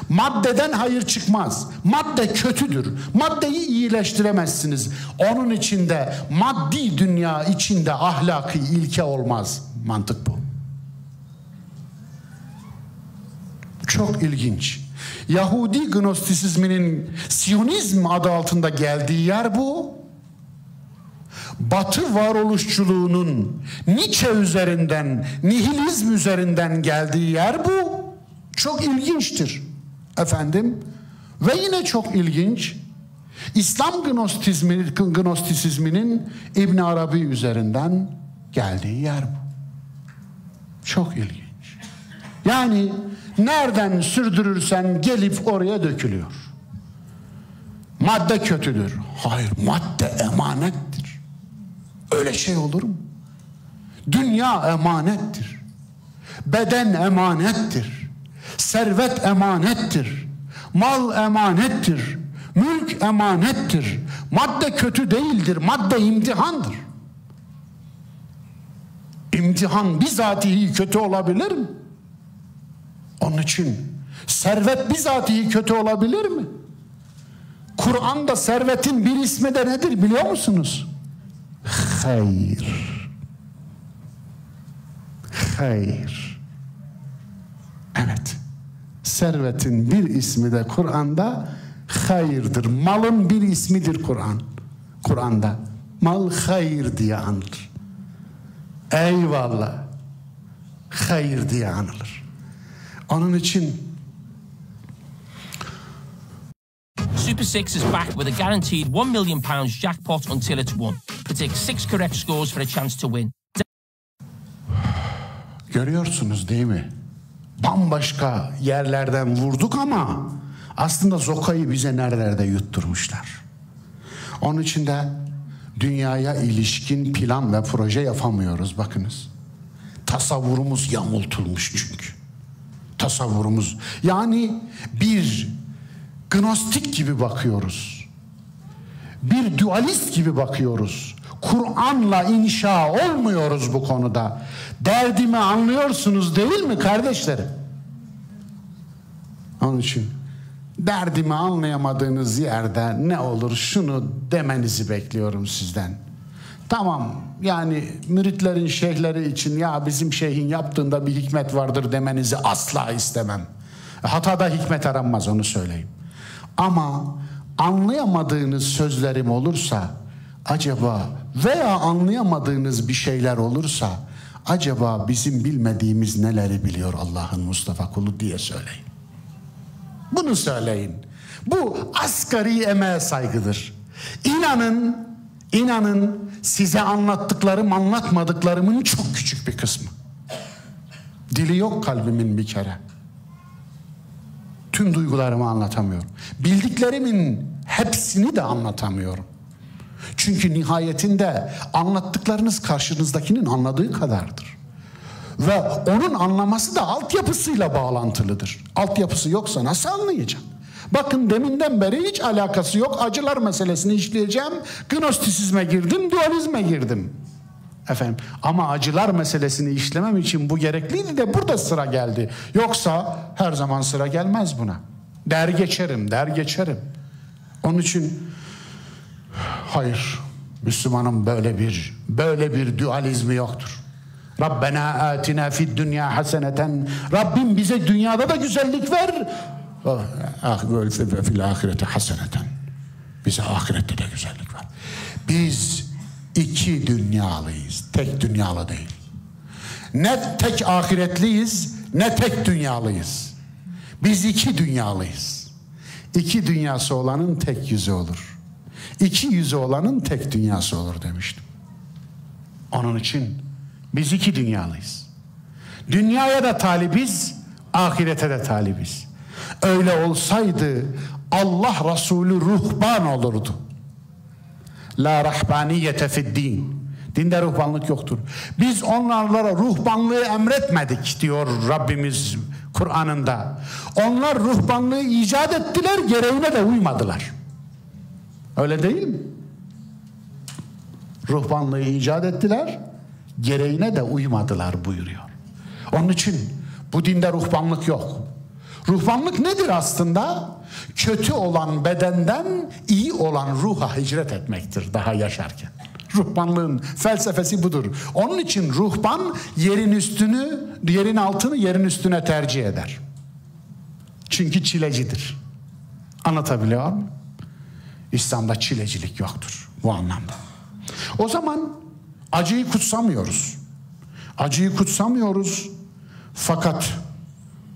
Maddeden hayır çıkmaz. Madde kötüdür. Maddeyi iyileştiremezsiniz. Onun içinde, maddi dünya içinde ahlaki ilke olmaz. Mantık bu. Çok ilginç. Yahudi gnostisizminin Siyonizm adı altında geldiği yer bu. Batı varoluşçuluğunun Nietzsche üzerinden, nihilizm üzerinden geldiği yer bu. Çok ilginçtir. Efendim, ve yine çok ilginç, İslam gnostisizminin İbn Arabi üzerinden geldiği yer bu. Çok ilginç. Yani nereden sürdürürsen gelip oraya dökülüyor. Madde kötüdür. Hayır, madde emanettir. Öyle şey olur mu? Dünya emanettir. Beden emanettir. Servet emanettir. Mal emanettir. Mülk emanettir. Madde kötü değildir. Madde imtihandır. İmtihan bizatihi kötü olabilir mi? Onun için servet bizatihi kötü olabilir mi? Kur'an'da servetin bir ismi de nedir biliyor musunuz? Hayır. Hayır. Evet. Servetin bir ismi de Kur'an'da hayırdır. Malın bir ismidir Kur'an'da. Mal hayır diye anılır. Eyvallah. Hayır diye anılır. Onun için Super 6 is back with a guaranteed £1 million jackpot until it's won. Predict 6 correct scores for a chance to win. Görüyorsunuz değil mi? Bambaşka yerlerden vurduk ama aslında zokayı bize nerelerde yutturmuşlar. Onun için de dünyaya ilişkin plan ve proje yapamıyoruz bakınız. Tasavvurumuz yamultulmuş çünkü. Tasavvurumuz. Yani bir gnostik gibi bakıyoruz. Bir dualist gibi bakıyoruz. Kur'an'la inşa olmuyoruz bu konuda. Derdimi anlıyorsunuz değil mi kardeşlerim? Onun için derdimi anlayamadığınız yerde ne olur şunu demenizi bekliyorum sizden. Tamam, yani müritlerin, şeyhleri için ya bizim şeyhin yaptığında bir hikmet vardır demenizi asla istemem. Hatada hikmet aranmaz, onu söyleyeyim. Ama anlayamadığınız sözlerim olursa acaba veya anlayamadığınız bir şeyler olursa acaba bizim bilmediğimiz neleri biliyor Allah'ın Mustafa kulu diye söyleyin. Bunu söyleyin. Bu asgari emeğe saygıdır. İnanın size anlattıklarım anlatmadıklarımın çok küçük bir kısmı. Dili yok kalbimin bir kere. Tüm duygularımı anlatamıyorum. Bildiklerimin hepsini de anlatamıyorum. Çünkü nihayetinde anlattıklarınız karşınızdakinin anladığı kadardır. Ve onun anlaması da altyapısıyla bağlantılıdır. Altyapısı yoksa nasıl anlayacak? Bakın deminden beri hiç alakası yok. Acılar meselesini işleyeceğim. Gnostisizme girdim, dualizme girdim. Efendim, ama acılar meselesini işlemem için bu gerekliydi de burada sıra geldi. Yoksa her zaman sıra gelmez buna. Der geçerim. Onun için hayır, Müslümanın böyle bir dualizmi yoktur. Rabbena atina fid dünya haseneten. Rabbim bize dünyada da güzellik ver. Ve fil ahireti haseneten. Bize ahirette de güzellik ver. Biz iki dünyalıyız. Tek dünyalı değil. Ne tek ahiretliyiz, ne tek dünyalıyız. Biz iki dünyalıyız. İki dünyası olanın tek yüzü olur. İki yüzü olanın tek dünyası olur demiştim. Onun için biz iki dünyalıyız. Dünyaya da talibiz, ahirete de talibiz. Öyle olsaydı Allah Resulü ruhban olurdu. La rahbaniyete fid din. Dinde ruhbanlık yoktur. Biz onlara ruhbanlığı emretmedik diyor Rabbimiz Kur'an'ında. Onlar ruhbanlığı icat ettiler, gereğine de uymadılar. Öyle değil mi? Ruhbanlığı icat ettiler, gereğine de uymadılar buyuruyor. Onun için bu dinde ruhbanlık yok. Ruhbanlık nedir aslında? Kötü olan bedenden iyi olan ruha hicret etmektir daha yaşarken. Ruhbanlığın felsefesi budur. Onun için ruhban yerin altını yerin üstüne tercih eder. Çünkü çilecidir. Anlatabiliyor muyum? İslam'da çilecilik yoktur bu anlamda. O zaman acıyı kutsamıyoruz. Acıyı kutsamıyoruz fakat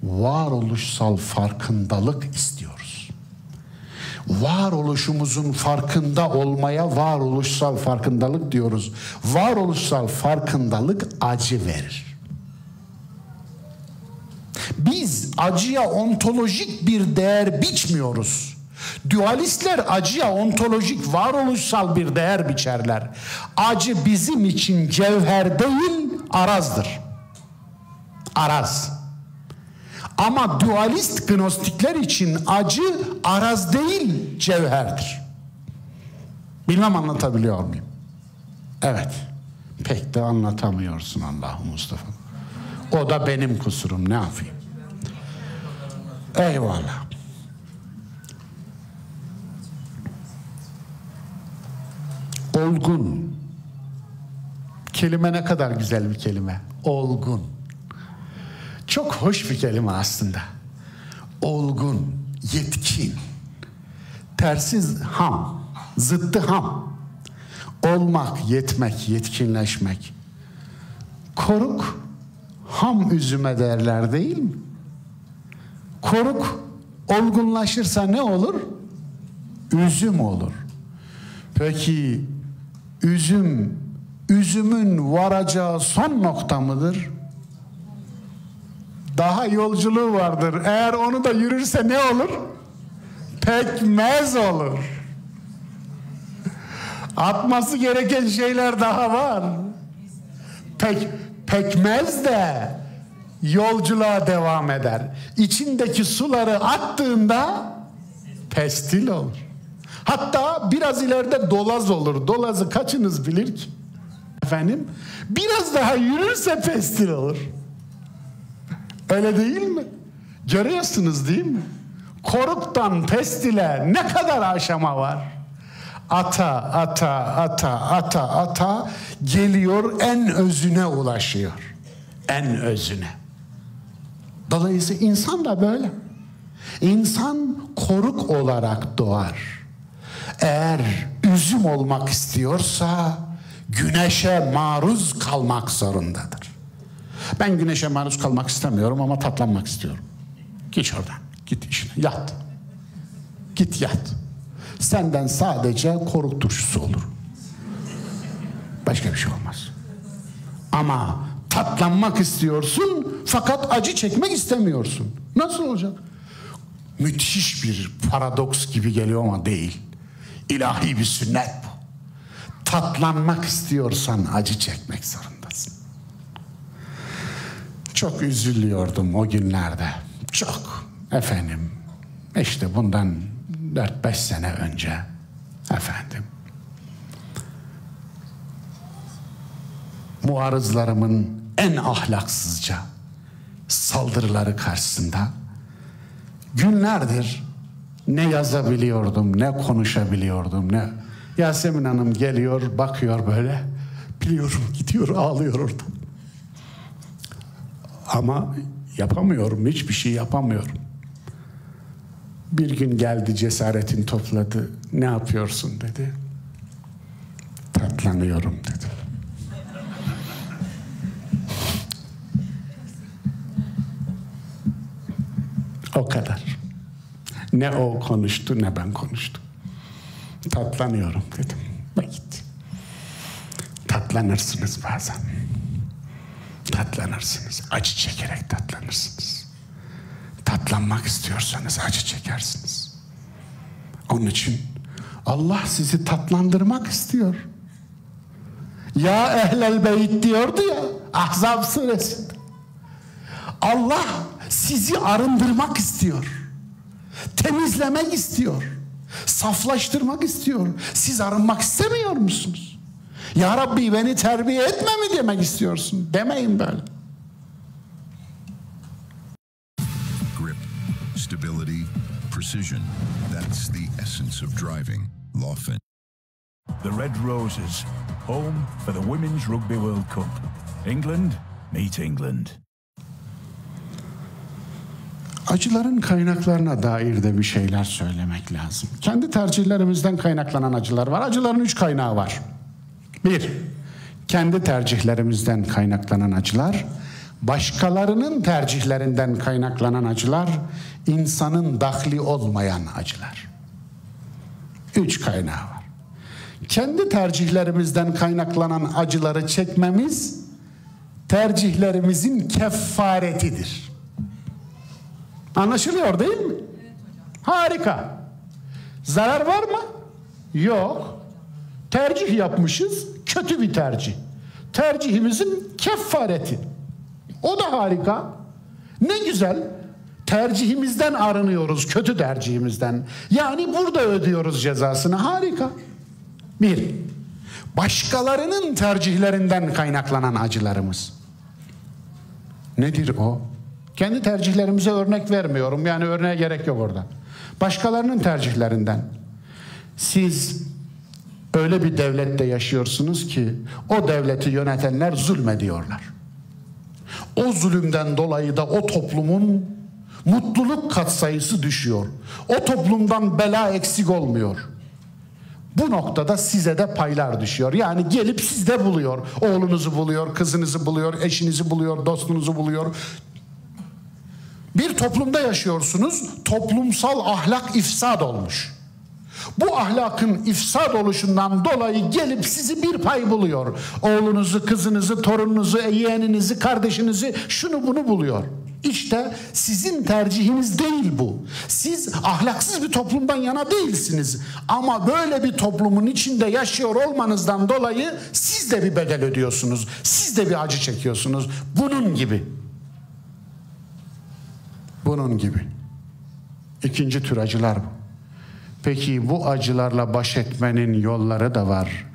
varoluşsal farkındalık istiyoruz. Varoluşumuzun farkında olmaya varoluşsal farkındalık diyoruz. Varoluşsal farkındalık acı verir. Biz acıya ontolojik bir değer biçmiyoruz. Dualistler acıya ontolojik, varoluşsal bir değer biçerler. Acı bizim için cevher değil, arazdır. Araz. Ama dualist gnostikler için acı araz değil, cevherdir. Bilmem anlatabiliyor muyum? Evet. Pek de anlatamıyorsun Allah'ım Mustafa. O da benim kusurum, ne yapayım? Eyvallah. Olgun. Kelime ne kadar güzel bir kelime. Olgun. Çok hoş bir kelime aslında. Olgun, yetkin. Tersiz ham, zıttı ham. Olmak, yetmek, yetkinleşmek. Koruk, ham üzüme derler değil mi? Koruk olgunlaşırsa ne olur? Üzüm olur. Peki üzümün varacağı son nokta mıdır? Daha yolculuğu vardır. Eğer onu da yürürse ne olur? Pekmez olur. Atması gereken şeyler daha var. Pekmez de yolculuğa devam eder. İçindeki suları attığında pestil olur. Hatta biraz ileride dolaz olur. Dolazı kaçınız bilir ki? Efendim? Biraz daha yürürse pestil olur. Öyle değil mi? Görüyorsunuz değil mi? Koruktan pestile ne kadar aşama var? Ata geliyor, en özüne ulaşıyor. En özüne. Dolayısıyla insan da böyle. İnsan koruk olarak doğar. Eğer üzüm olmak istiyorsa güneşe maruz kalmak zorundadır. Ben güneşe maruz kalmak istemiyorum ama tatlanmak istiyorum. Git oradan. Git işine. Yat. Git yat. Senden sadece koruk turşusu olur. Başka bir şey olmaz. Ama tatlanmak istiyorsun fakat acı çekmek istemiyorsun. Nasıl olacak? Müthiş bir paradoks gibi geliyor ama değil. İlahi bir sünnet bu. Tatlanmak istiyorsan acı çekmek zorundasın. Çok üzülüyordum o günlerde. Çok. Efendim. İşte bundan 4-5 sene önce. Efendim. Muarızlarımın en ahlaksızca saldırıları karşısında günlerdir ne yazabiliyordum, ne konuşabiliyordum, ne... Yasemin Hanım geliyor, bakıyor böyle, biliyorum, gidiyor, ağlıyor orada. Ama yapamıyorum, hiçbir şey yapamıyorum. Bir gün geldi, cesaretini topladı. Ne yapıyorsun dedi. Tatlanıyorum dedi. O kadar. Ne o konuştu ne ben konuştum. Tatlanıyorum dedim. Git. Tatlanırsınız bazen. Tatlanırsınız. Acı çekerek tatlanırsınız. Tatlanmak istiyorsanız acı çekersiniz. Onun için Allah sizi tatlandırmak istiyor. Ya ehlel beyt diyordu ya Ahzab suresinde. Allah sizi arındırmak istiyor. Temizlemek istiyor. Saflaştırmak istiyor. Siz arınmak istemiyor musunuz? Ya Rabbi beni terbiye etme mi demek istiyorsun? Demeyin böyle. Grip, stability, precision. That's the essence of driving. Laufen. The Red Roses, home for the Women's Rugby World Cup. England, meet England. Acıların kaynaklarına dair de bir şeyler söylemek lazım. Kendi tercihlerimizden kaynaklanan acılar var. Acıların 3 kaynağı var. 1. Kendi tercihlerimizden kaynaklanan acılar. Başkalarının tercihlerinden kaynaklanan acılar. İnsanın dahli olmayan acılar. 3 kaynağı var. Kendi tercihlerimizden kaynaklanan acıları çekmemiz tercihlerimizin kefaretidir. Anlaşılıyor değil mi? Harika. Zarar var mı? Yok. Tercih yapmışız, kötü bir tercih. Tercihimizin kefareti. O da harika. Ne güzel. Tercihimizden arınıyoruz, kötü tercihimizden. Yani burada ödüyoruz cezasını. Harika. 1. Başkalarının tercihlerinden kaynaklanan acılarımız. Nedir o? Kendi tercihlerimize örnek vermiyorum. Yani örneğe gerek yok orada. Başkalarının tercihlerinden. Siz öyle bir devlette yaşıyorsunuz ki o devleti yönetenler zulmediyorlar. O zulümden dolayı da o toplumun mutluluk katsayısı düşüyor. O toplumdan bela eksik olmuyor. Bu noktada size de paylar düşüyor. Yani gelip sizde buluyor. Oğlunuzu buluyor, kızınızı buluyor, eşinizi buluyor, dostunuzu buluyor. Bir toplumda yaşıyorsunuz, toplumsal ahlak ifsad olmuş. Bu ahlakın ifsad oluşundan dolayı gelip sizi bir pay buluyor. Oğlunuzu, kızınızı, torununuzu, yeğeninizi, kardeşinizi, şunu bunu buluyor. İşte sizin tercihiniz değil bu. Siz ahlaksız bir toplumdan yana değilsiniz. Ama böyle bir toplumun içinde yaşıyor olmanızdan dolayı siz de bir bedel ödüyorsunuz. Siz de bir acı çekiyorsunuz. Bunun gibi. Bunun gibi. İkinci tür acılar bu. Peki bu acılarla baş etmenin yolları da var.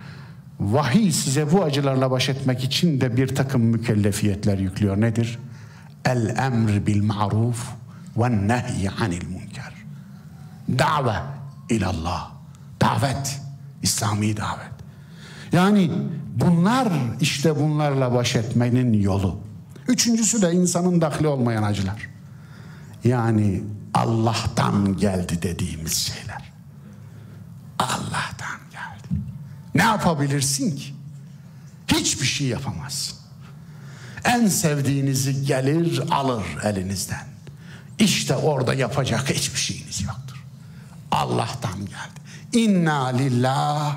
Vahiy size bu acılarla baş etmek için de bir takım mükellefiyetler yüklüyor. Nedir? El-emr bil-ma'ruf ve-nehy anil münker. Da've ilallah. Davet. İslami davet. Yani bunlar, işte bunlarla baş etmenin yolu. Üçüncüsü de insanın dahli olmayan acılar. Yani Allah'tan geldi dediğimiz şeyler. Allah'tan geldi. Ne yapabilirsin ki? Hiçbir şey yapamazsın. En sevdiğinizi gelir alır elinizden. İşte orada yapacak hiçbir şeyiniz yoktur. Allah'tan geldi. İnna lillah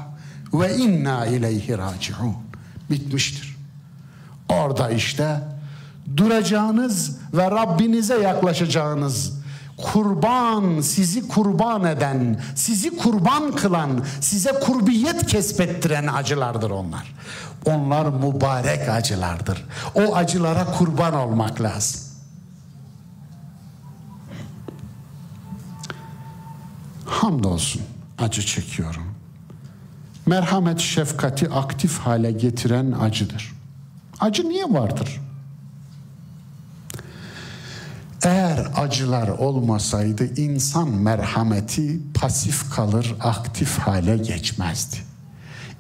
ve inna ileyhi raciun. Bitmiştir. Orada işte duracağınız ve Rabbinize yaklaşacağınız, kurban, sizi kurban eden, sizi kurban kılan, size kurbiyet kesbettiren acılardır onlar. Onlar mübarek acılardır. O acılara kurban olmak lazım. Hamdolsun acı çekiyorum. Merhamet, şefkati aktif hale getiren acıdır. Acı niye vardır? Eğer acılar olmasaydı insan merhameti pasif kalır, aktif hale geçmezdi.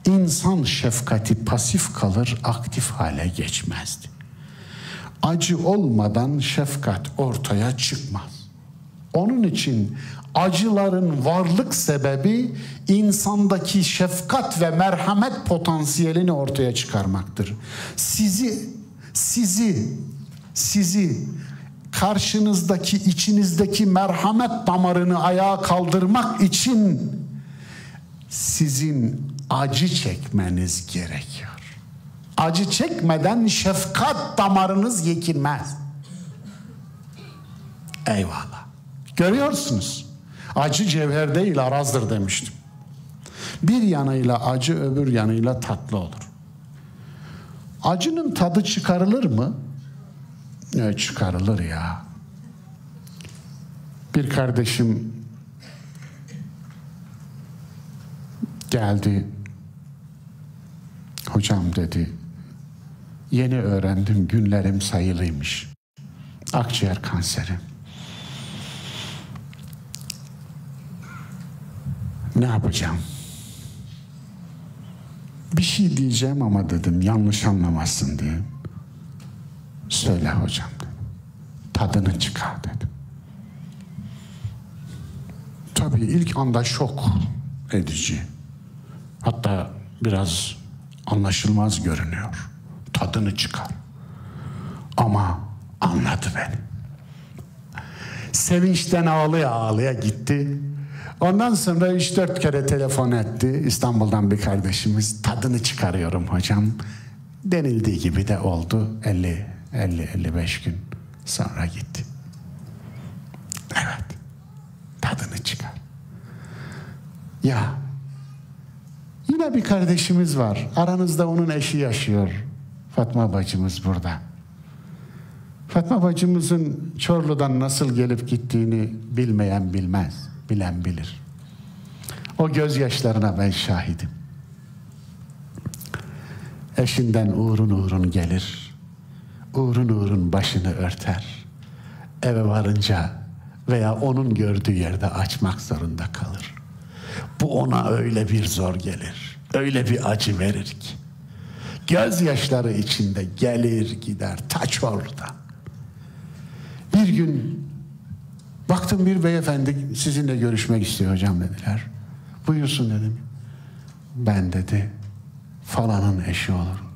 İnsan şefkati pasif kalır, aktif hale geçmezdi. Acı olmadan şefkat ortaya çıkmaz. Onun için acıların varlık sebebi insandaki şefkat ve merhamet potansiyelini ortaya çıkarmaktır. Sizi karşınızdaki, içinizdeki merhamet damarını ayağa kaldırmak için sizin acı çekmeniz gerekiyor. Acı çekmeden şefkat damarınız yekilmez. Eyvallah. Görüyorsunuz. Acı cevher değil arazdır demiştim. Bir yanıyla acı, öbür yanıyla tatlı olur. Acının tadı çıkarılır mı? Çıkarılır ya. Bir kardeşim geldi. Hocam dedi, yeni öğrendim, günlerim sayılıymış. Akciğer kanseri. Ne yapacağım? Bir şey diyeceğim ama dedim, yanlış anlamazsın diye. Söyle hocam dedim. Tadını çıkar dedim. Tabii ilk anda şok edici. Hatta biraz anlaşılmaz görünüyor. Tadını çıkar. Ama anladı beni. Sevinçten ağlaya ağlaya gitti. Ondan sonra 3-4 kere telefon etti. İstanbul'dan bir kardeşimiz. Tadını çıkarıyorum hocam. Denildiği gibi de oldu. 50-55 gün sonra gitti. Evet. Tadını çıkar. Ya yine bir kardeşimiz var. Aranızda onun eşi yaşıyor. Fatma bacımız burada. Fatma bacımızın Çorlu'dan nasıl gelip gittiğini bilmeyen bilmez. Bilen bilir. O gözyaşlarına ben şahidim. Eşinden uğrun uğrun gelir. Uğrun uğrun başını örter. Eve varınca veya onun gördüğü yerde açmak zorunda kalır. Bu ona öyle bir zor gelir. Öyle bir acı verir ki. Gözyaşları içinde gelir gider ta Çorlu'dan. Bir gün baktım bir beyefendi sizinle görüşmek istiyor hocam dediler. Buyursun dedim. Ben dedi falanın eşi olurum.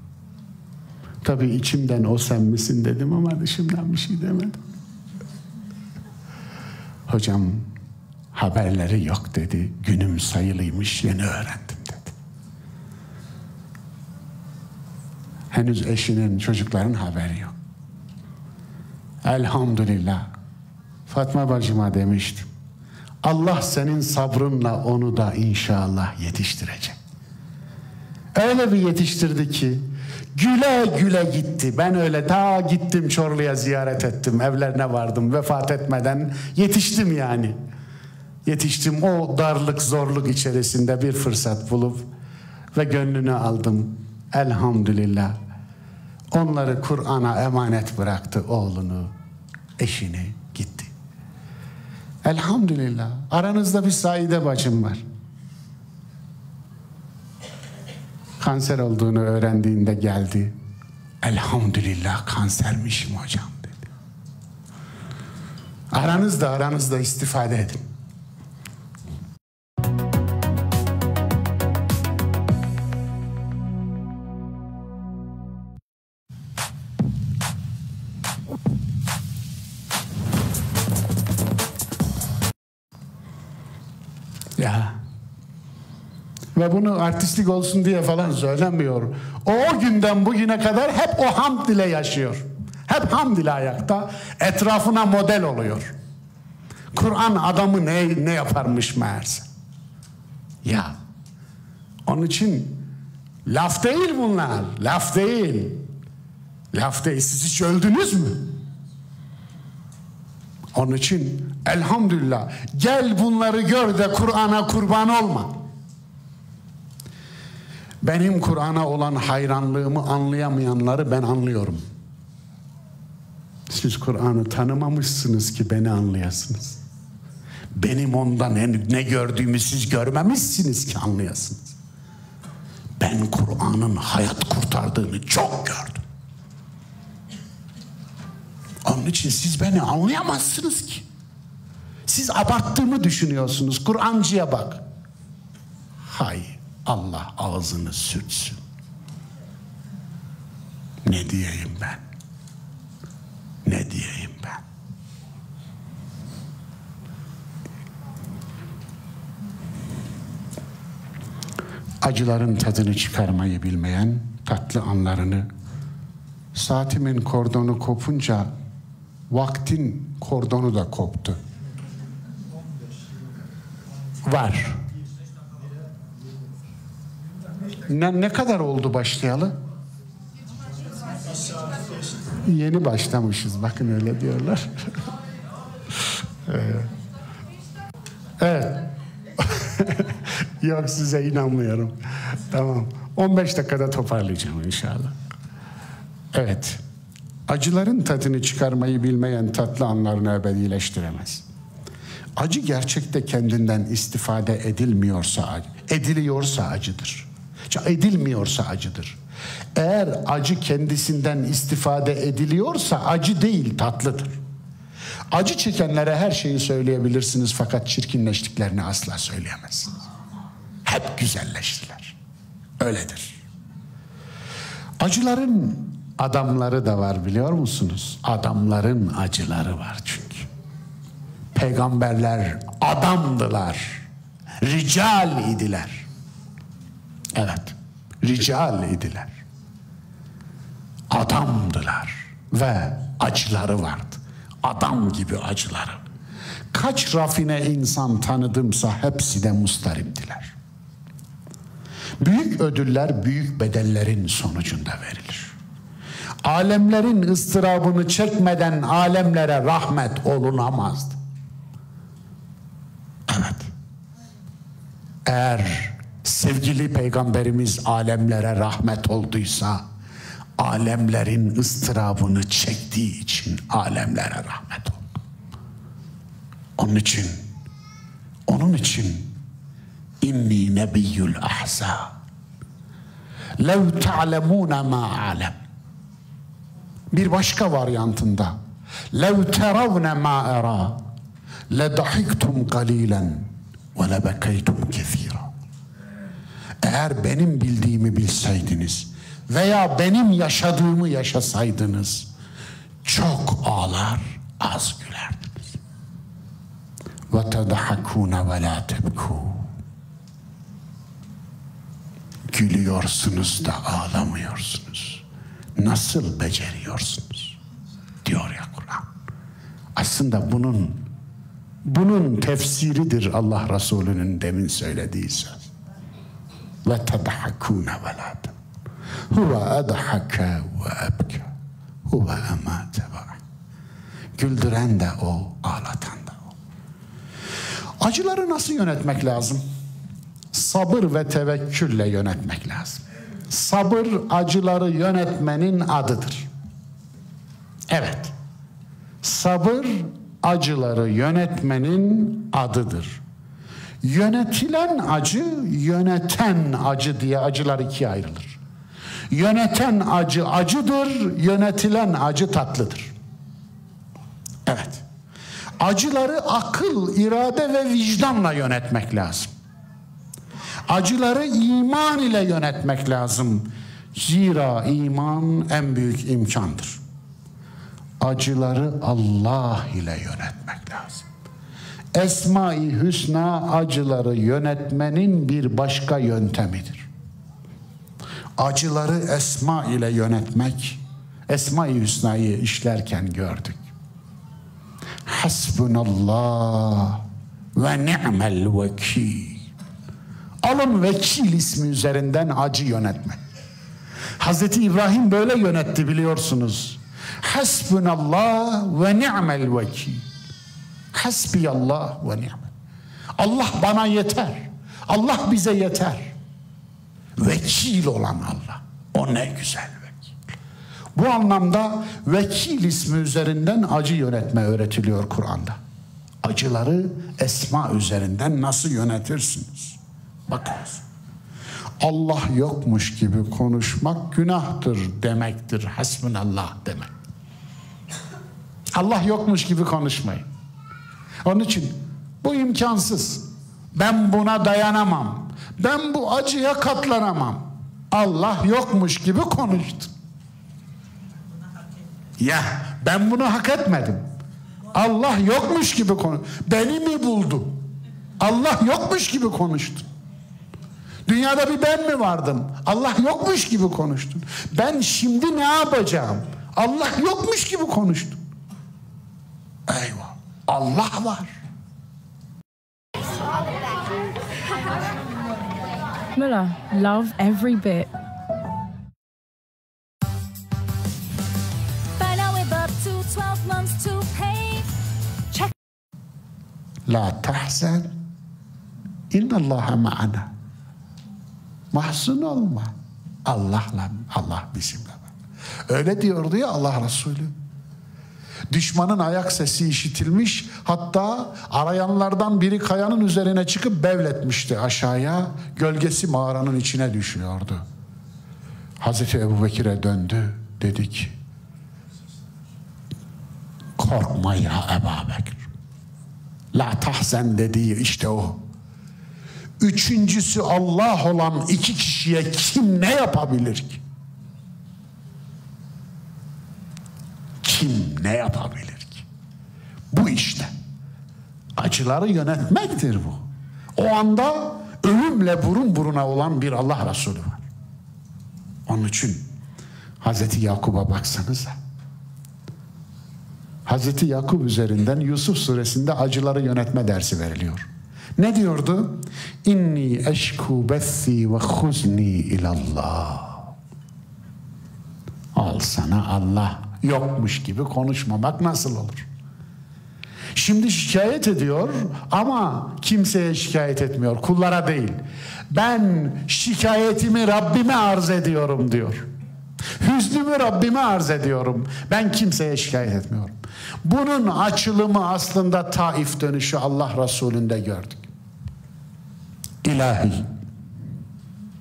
Tabii içimden o sen misin dedim ama dışımdan bir şey demedim. Hocam haberleri yok dedi. Günüm sayılıymış, yeni öğrendim dedi. Henüz eşinin, çocukların haberi yok. Elhamdülillah. Fatma bacıma demiştim. Allah senin sabrınla onu da inşallah yetiştirecek. Öyle bir yetiştirdi ki güle güle gitti. Ben öyle daha gittim Çorlu'ya ziyaret ettim. Evlerine vardım vefat etmeden. Yetiştim yani. Yetiştim o darlık zorluk içerisinde bir fırsat bulup ve gönlünü aldım. Elhamdülillah. Onları Kur'an'a emanet bıraktı oğlunu, eşini gitti. Elhamdülillah. Aranızda bir Saide bacım var. Kanser olduğunu öğrendiğinde geldi. Elhamdülillah kansermişim hocam dedi. Aranızda istifade edin. Ya. Ve bunu artistlik olsun diye falan söylemiyor. O günden bugüne kadar hep o hamd ile yaşıyor. Hep hamd ile ayakta. Etrafına model oluyor. Kur'an adamı ne yaparmış meğerse. Ya. Onun için laf değil bunlar. Laf değil. Laf değil. Siz hiç öldünüz mü? Onun için elhamdülillah gel bunları gör de Kur'an'a kurban olma. Benim Kur'an'a olan hayranlığımı anlayamayanları ben anlıyorum. Siz Kur'an'ı tanımamışsınız ki beni anlayasınız. Benim ondan ne gördüğümü siz görmemişsiniz ki anlayasınız. Ben Kur'an'ın hayat kurtardığını çok gördüm. Onun için siz beni anlayamazsınız ki. Siz abarttığımı düşünüyorsunuz. Kur'ancıya bak. Hay Allah ağzını sürtsün. Ne diyeyim ben? Ne diyeyim ben? Acıların tadını çıkarmayı bilmeyen, tatlı anlarını, saatimin kordonu kopunca vaktin kordonu da koptu. Var. Ne kadar oldu başlayalı? Yeni başlamışız. Bakın öyle diyorlar. Evet. Yok, size inanmıyorum. Tamam. 15 dakikada toparlayacağım inşallah. Evet. Acıların tadını çıkarmayı bilmeyen tatlı anlarını ebedileştiremez. Acı gerçekte kendinden istifade edilmiyorsa, ediliyorsa acıdır. Edilmiyorsa acıdır. Eğer acı kendisinden istifade ediliyorsa acı değil, tatlıdır. Acı çekenlere her şeyi söyleyebilirsiniz fakat çirkinleştiklerini asla söyleyemezsiniz. Hep güzelleştiler. Öyledir. Acıların adamları da var, biliyor musunuz? Adamların acıları var çünkü. Peygamberler adamdılar. Rical idiler. Evet. Rical idiler. Adamdılar. Ve acıları vardı. Adam gibi acıları. Kaç rafine insan tanıdımsa hepsi de mustariptiler. Büyük ödüller büyük bedellerin sonucunda verilir. Alemlerin ıstırabını çekmeden alemlere rahmet olunamazdı. Evet. Eğer sevgili Peygamberimiz alemlere rahmet olduysa, alemlerin ıstırabını çektiği için alemlere rahmet oldu. Onun için inni nebiyyul ahza lev ta'lemûne mâ alem. Bir başka varyantında lev teravne mâ erâ ledahiktum galilen ve lebekeytum kethîrâ. Eğer benim bildiğimi bilseydiniz veya benim yaşadığımı yaşasaydınız çok ağlar, az gülerdiniz. Ve tedhakûne ve lâ tebkû. Gülüyorsunuz da ağlamıyorsunuz. Nasıl beceriyorsunuz? Diyor ya Kur'an. Aslında bunun tefsiridir Allah Resulü'nün demin söylediği söz. Ve tedhakûne ve lâ tebkû. Huve edhake ve ebke. Huve emâte ve ahye. Güldüren de o, ağlatan da o. Acıları nasıl yönetmek lazım? Sabır ve tevekkülle yönetmek lazım. Sabır acıları yönetmenin adıdır. Evet. Sabır acıları yönetmenin adıdır. Yönetilen acı, yöneten acı diye acılar ikiye ayrılır. Yöneten acı acıdır, yönetilen acı tatlıdır. Evet. Acıları akıl, irade ve vicdanla yönetmek lazım. Acıları iman ile yönetmek lazım. Zira iman en büyük imkandır. Acıları Allah ile yönetmek lazım. Esma-i Hüsna acıları yönetmenin bir başka yöntemidir. Acıları esma ile yönetmek, Esma-i Hüsna'yı işlerken gördük. Hasbunallah ve ni'mel vekil. Alın vekil ismi üzerinden acı yönetmek. Hazreti İbrahim böyle yönetti, biliyorsunuz. Hasbunallah ve ni'mel vekil. Hasbiyallah ve ni'mel. Allah bana yeter. Allah bize yeter. Vekil olan Allah. O ne güzel vekil. Bu anlamda vekil ismi üzerinden acı yönetme öğretiliyor Kur'an'da. Acıları esma üzerinden nasıl yönetirsiniz? Bakınız. Allah yokmuş gibi konuşmak günahtır demektir. Hasbunallah demek. Allah yokmuş gibi konuşmayın. Onun için bu imkansız. Ben buna dayanamam. Ben bu acıya katlanamam. Allah yokmuş gibi konuştu. Ya ben bunu hak etmedim. Allah yokmuş gibi konuştu. Beni mi buldu? Allah yokmuş gibi konuştu. Dünyada bir ben mi vardım? Allah yokmuş gibi konuştun. Ben şimdi ne yapacağım? Allah yokmuş gibi konuştun. Eyvah. Allah var. Mullah, love every bit. By now we're up to 12 months to pay. Check. La tahzen. İnnallaha ma'ana. Mahzun olma. Allah bizimle var. Öyle diyordu ya Allah Resulü. Düşmanın ayak sesi işitilmiş, hatta arayanlardan biri kayanın üzerine çıkıp bevletmişti aşağıya, gölgesi mağaranın içine düşüyordu. Hazreti Ebubekir'e döndü, dedi ki, korkma ya Ebubekir. La tahzen dediği işte o. Üçüncüsü Allah olan iki kişiye kim ne yapabilir ki? Kim ne yapabilir ki? Bu işte. Acıları yönetmektir bu. O anda ölümle burun buruna olan bir Allah Resulü var. Onun için Hazreti Yakub'a baksanıza. Hazreti Yakup üzerinden Yusuf suresinde acıları yönetme dersi veriliyor. Ne diyordu? İnni eşku bethi ve huzni ilallah. Al sana Allah yokmuş gibi konuşmamak nasıl olur? Şimdi şikayet ediyor ama kimseye şikayet etmiyor. Kullara değil. Ben şikayetimi Rabbime arz ediyorum diyor. Hüznümü Rabbime arz ediyorum. Ben kimseye şikayet etmiyorum. Bunun açılımı aslında Taif dönüşü Allah Resulü'nde gördük. İlahi.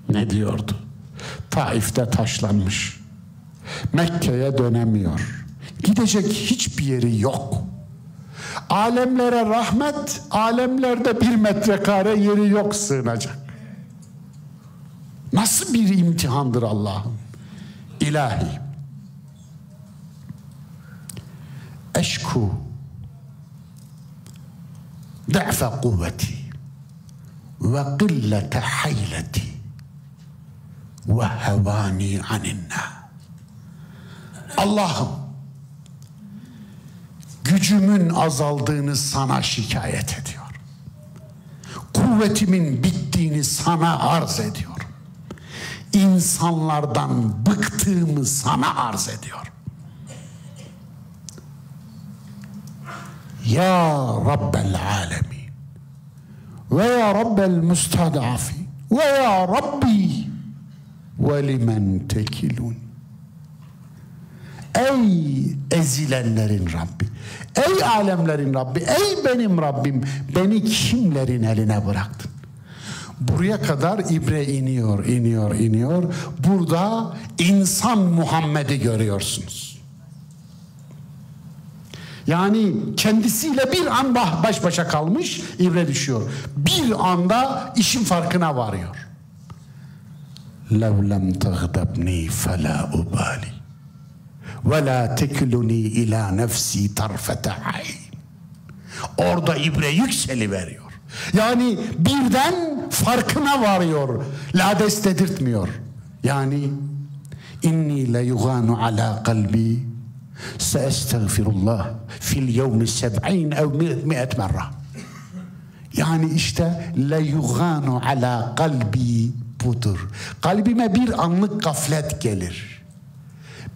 Ne diyordu? Taif'te taşlanmış. Mekke'ye dönemiyor. Gidecek hiçbir yeri yok. Alemlere rahmet, alemlerde 1 metrekare yeri yok sığınacak. Nasıl bir imtihandır Allah'ım? İlahi. Eşku da'fe kuvveti ve qillete hayleti ve hevani aninna. Allah'ım, gücümün azaldığını sana şikayet ediyorum. Kuvvetimin bittiğini sana arz ediyorum. İnsanlardan bıktığımı sana arz ediyorum. Ya Rabbel alemin ve ya Rabbel müstadafin ve ya Rabbi ve limen tekilun. Ey ezilenlerin Rabbi, ey alemlerin Rabbi, ey benim Rabbim, beni kimlerin eline bıraktın? Buraya kadar ibre iniyor. Burada insan Muhammed'i görüyorsunuz. Yani kendisiyle bir an baş başa kalmış, ibre düşüyor. Bir anda işin farkına varıyor. لَوْ لَمْ تَغْدَبْنِي فَلَا أُبَالِي وَلَا تَكِلُنِي إِلَى نَفْسِي طَرْفَةَ عَيْنٍ. Orada ibre yükseliveriyor. Yani birden farkına varıyor. Lades dedirtmiyor. Yani inni le yuganu ala kalbi seestağfirullah fil yevmi 70 ev 100 merra. Yani işte le yuganu ala kalbi budur. Kalbime bir anlık gaflet gelir.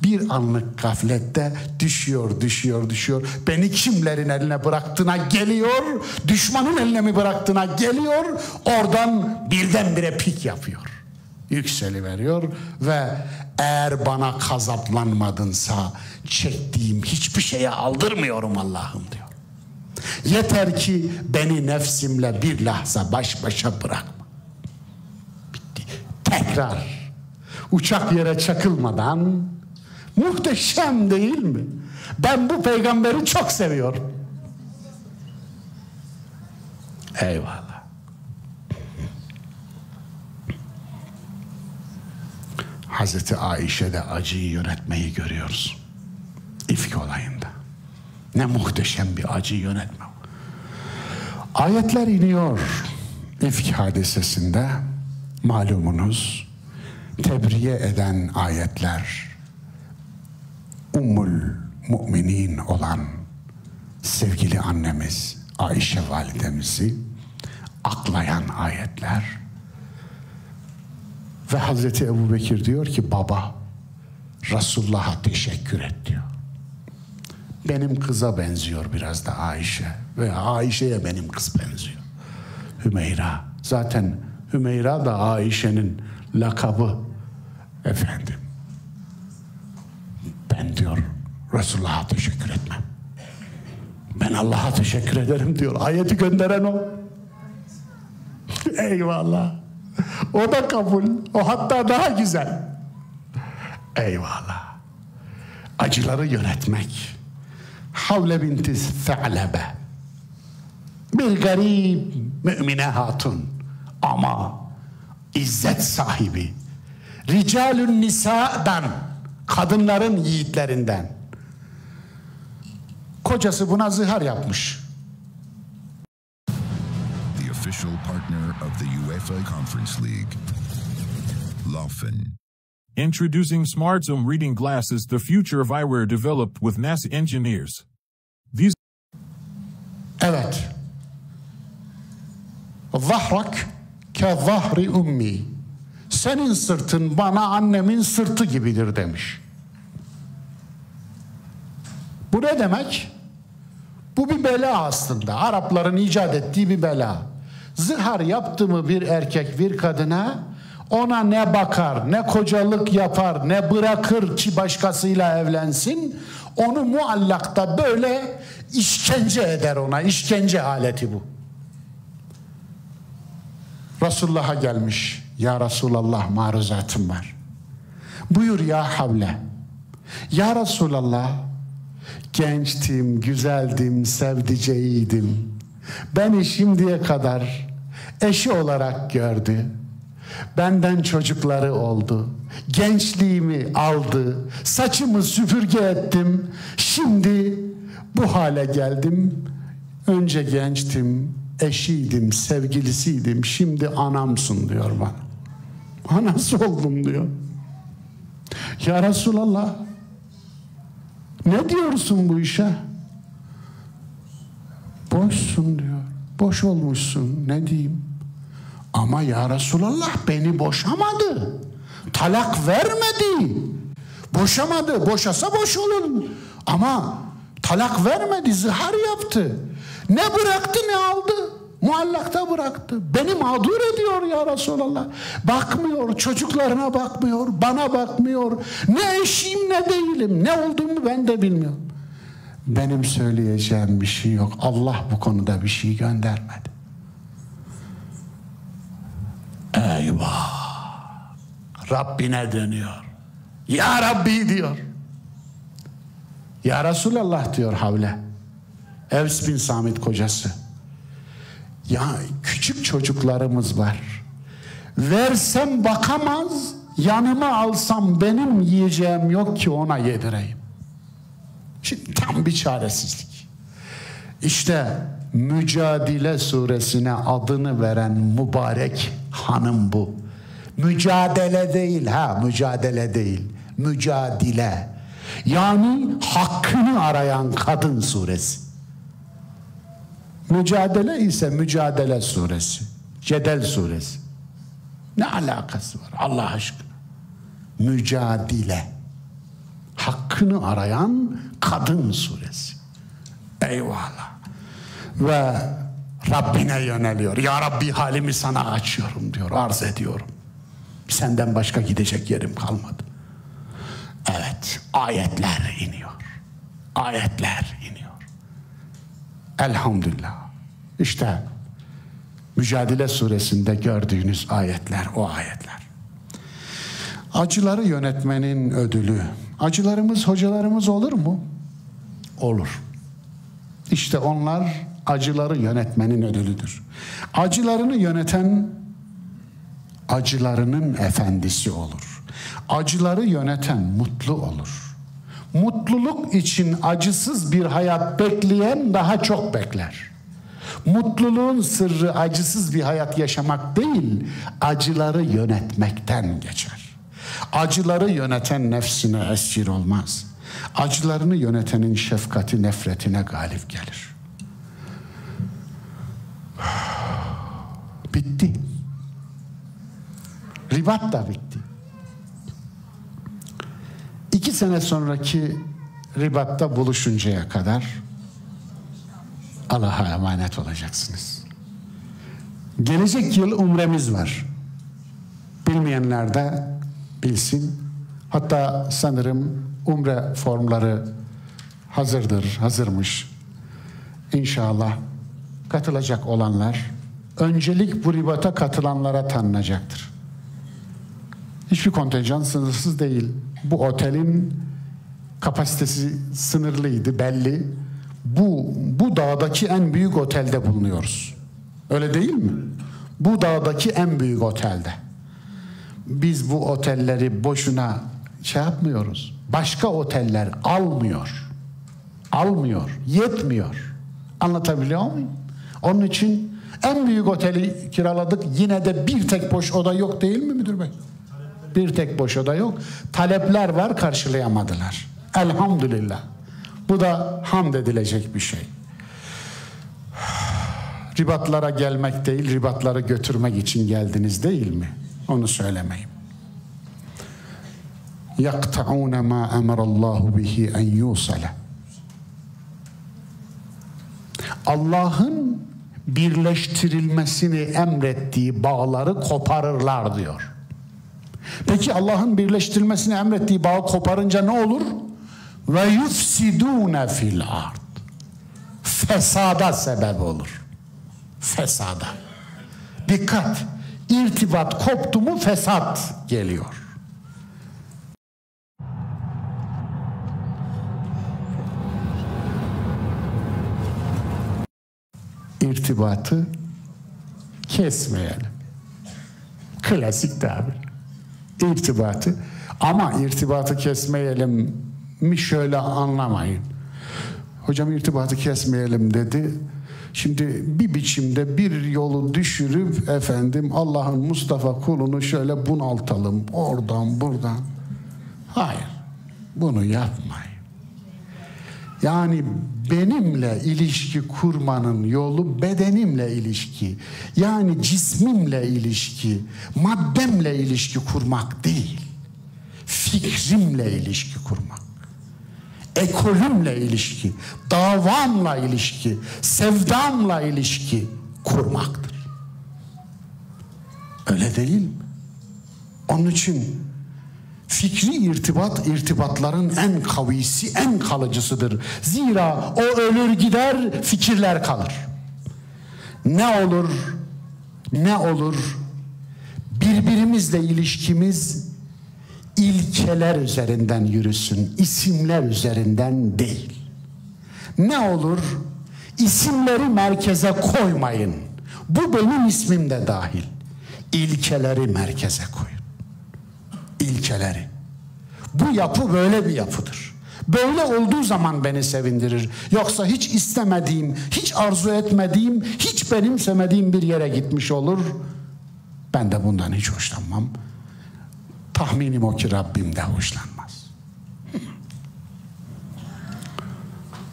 Bir anlık gaflette düşüyor. Beni kimlerin eline bıraktığına geliyor. Düşmanın eline mi bıraktığına geliyor. Oradan birdenbire pik yapıyor. Yükseliveriyor ve eğer bana gazaplanmadınsa çektiğim hiçbir şeye aldırmıyorum Allah'ım diyor. Yeter ki beni nefsimle bir lahza baş başa bırakma. Bitti. Tekrar uçak yere çakılmadan, muhteşem değil mi? Ben bu peygamberi çok seviyorum. Eyvallah. Hazreti Ayşe'de acıyı yönetmeyi görüyoruz. İfk olayında. Ne muhteşem bir acı yönetme. Ayetler iniyor. İfk hadisesinde malumunuz tebriye eden ayetler. Ummul müminin olan sevgili annemiz Ayşe validemizi aklayan ayetler. Ve Hazreti Ebubekir diyor ki baba Resulullah'a teşekkür et diyor. Benim kıza benziyor biraz da Ayşe ve Ayşe'ye benim kız benziyor. Hümeyra. Zaten Hümeyra da Ayşe'nin lakabı efendim. Ben diyor Resulullah'a teşekkür etmem. Ben Allah'a teşekkür ederim diyor. Ayeti gönderen o. Eyvallah. O da kabul. O hatta daha güzel. Eyvallah. Acıları yönetmek. Havle binti Fe'lebe. Bir garip mümine hatun. Ama izzet sahibi. Ricalün nisa'dan. Kadınların yiğitlerinden. Kocası buna zihar yapmış. The official partner of the UEFA Conference League. Laufen. Introducing Smart Zoom reading glasses, the future of eyewear developed with NASA engineers. These Evet. Zahrak ke zahri ummi. Senin sırtın bana annemin sırtı gibidir demiş. Bu ne demek? Bu bir bela aslında. Arapların icat ettiği bir bela. Zihar yaptı mı bir erkek bir kadına, ona ne bakar, ne kocalık yapar, ne bırakır ki başkasıyla evlensin, onu muallakta böyle işkence eder ona. İşkence aleti bu. Resulullah'a gelmiş. Ya Resulallah, maruzatım var. Buyur ya havle. Ya Resulallah, gençtim, güzeldim, sevdiceğiydim. Beni şimdiye kadar eşi olarak gördü. Benden çocukları oldu. Gençliğimi aldı. Saçımı süpürge ettim. Şimdi bu hale geldim. Önce gençtim, eşiydim, sevgilisiydim. Şimdi anamsın diyor bana. Anası oldum diyor. Ya Resulallah, ne diyorsun bu işe? Boşsun diyor. Boş olmuşsun. Ne diyeyim? Ama ya Resulallah beni boşamadı. Talak vermedi. Boşamadı. Boşasa boş olun. Ama talak vermedi. Zihar yaptı. Ne bıraktı ne aldı. Muallakta bıraktı. Beni mağdur ediyor ya Resulallah. Bakmıyor. Çocuklarına bakmıyor. Bana bakmıyor. Ne eşiyim ne değilim. Ne olduğumu ben de bilmiyorum. Benim söyleyeceğim bir şey yok. Allah bu konuda bir şey göndermedi. Eyvah! Rabbine dönüyor. Ya Rabbi diyor. Ya Resulallah diyor Havle. Evs bin Samit kocası. Ya küçük çocuklarımız var. Versem bakamaz, yanıma alsam benim yiyeceğim yok ki ona yedireyim. Şimdi tam bir çaresizlik. İşte Mücadele suresine adını veren mübarek hanım bu. Mücadele değil ha, mücadele değil. Mücadele. Yani hakkını arayan kadın suresi. Mücadele ise Mücadele suresi. Cedel suresi. Ne alakası var Allah aşkına? Mücadele. Hakkını arayan kadın suresi. Eyvallah. Ve Rabbine yöneliyor. Ya Rabbi, halimi sana açıyorum diyor. Arz ediyorum. Senden başka gidecek yerim kalmadı. Evet. Ayetler iniyor. Ayetler iniyor. Elhamdülillah. İşte Mücadele suresinde gördüğünüz ayetler, o ayetler. Acıları yönetmenin ödülü. Acılarımız hocalarımız olur mu? olur. İşte onlar acıları yönetmenin ödülüdür. Acılarını yöneten acılarının efendisi olur. Acıları yöneten mutlu olur. Mutluluk için acısız bir hayat bekleyen daha çok bekler. Mutluluğun sırrı acısız bir hayat yaşamak değil, acıları yönetmekten geçer. Acıları yöneten nefsine esir olmaz. Acılarını yönetenin şefkati nefretine galip gelir. Bitti. Ribat da bitti. 2 sene sonraki ribatta buluşuncaya kadar Allah'a emanet olacaksınız. Gelecek yıl umremiz var. Bilmeyenler de bilsin. Hatta sanırım umre formları hazırmış. İnşallah katılacak olanlar, öncelik bu ribata katılanlara tanınacaktır. Hiçbir kontenjan sınırsız değil. Bu otelin kapasitesi sınırlıydı, belli. Bu dağdaki en büyük otelde bulunuyoruz. Öyle değil mi? Bu dağdaki en büyük otelde. Biz bu otelleri boşuna yapmıyoruz. Başka oteller almıyor, yetmiyor. Anlatabiliyor muyum? Onun için en büyük oteli kiraladık. Yine de bir tek boş oda yok değil mi müdür bey? Bir tek boş oda yok. Talepler var, karşılayamadılar. Elhamdülillah. Bu da hamd edilecek bir şey. Ribatlara gelmek değil, ribatları götürmek için geldiniz değil mi? Onu söylemeyeyim. يَقْتَعُونَ مَا أَمَرَ اللّٰهُ بِهِ اَنْ يُوصَلَ. Allah'ın birleştirilmesini emrettiği bağları koparırlar diyor. Peki Allah'ın birleştirilmesini emrettiği bağı koparınca ne olur? Ve yufsidûne fil ard. Fesada sebep olur. Fesada. Dikkat! İrtibat koptu mu fesat geliyor. İrtibatı kesmeyelim. Klasik tabir. İrtibatı, ama irtibatı kesmeyelim mi şöyle anlamayın. Hocam irtibatı kesmeyelim dedi. Şimdi bir biçimde bir yolu düşürüp Allah'ın Mustafa kulunu şöyle bunaltalım oradan buradan. Hayır. Bunu yapmayın. Yani benimle ilişki kurmanın yolu bedenimle ilişki. Yani cismimle ilişki, maddemle ilişki kurmak değil. Fikrimle ilişki kurmak. Ekolümle ilişki, davamla ilişki, sevdamla ilişki kurmaktır. Öyle değil mi? Onun için fikri irtibatların en kavisi, en kalıcısıdır. Zira o ölür gider, fikirler kalır. Ne olur birbirimizle ilişkimiz ilkeler üzerinden yürüsün, isimler üzerinden değil. Ne olur isimleri merkeze koymayın. Bu benim ismim de dahil. İlkeleri merkeze koyun. İlkeleri. Bu yapı böyle bir yapıdır. Böyle olduğu zaman beni sevindirir. Yoksa hiç istemediğim, hiç arzu etmediğim, hiç benimsemediğim bir yere gitmiş olur. Ben de bundan hiç hoşlanmam. Tahminim o ki Rabbim de hoşlanmaz.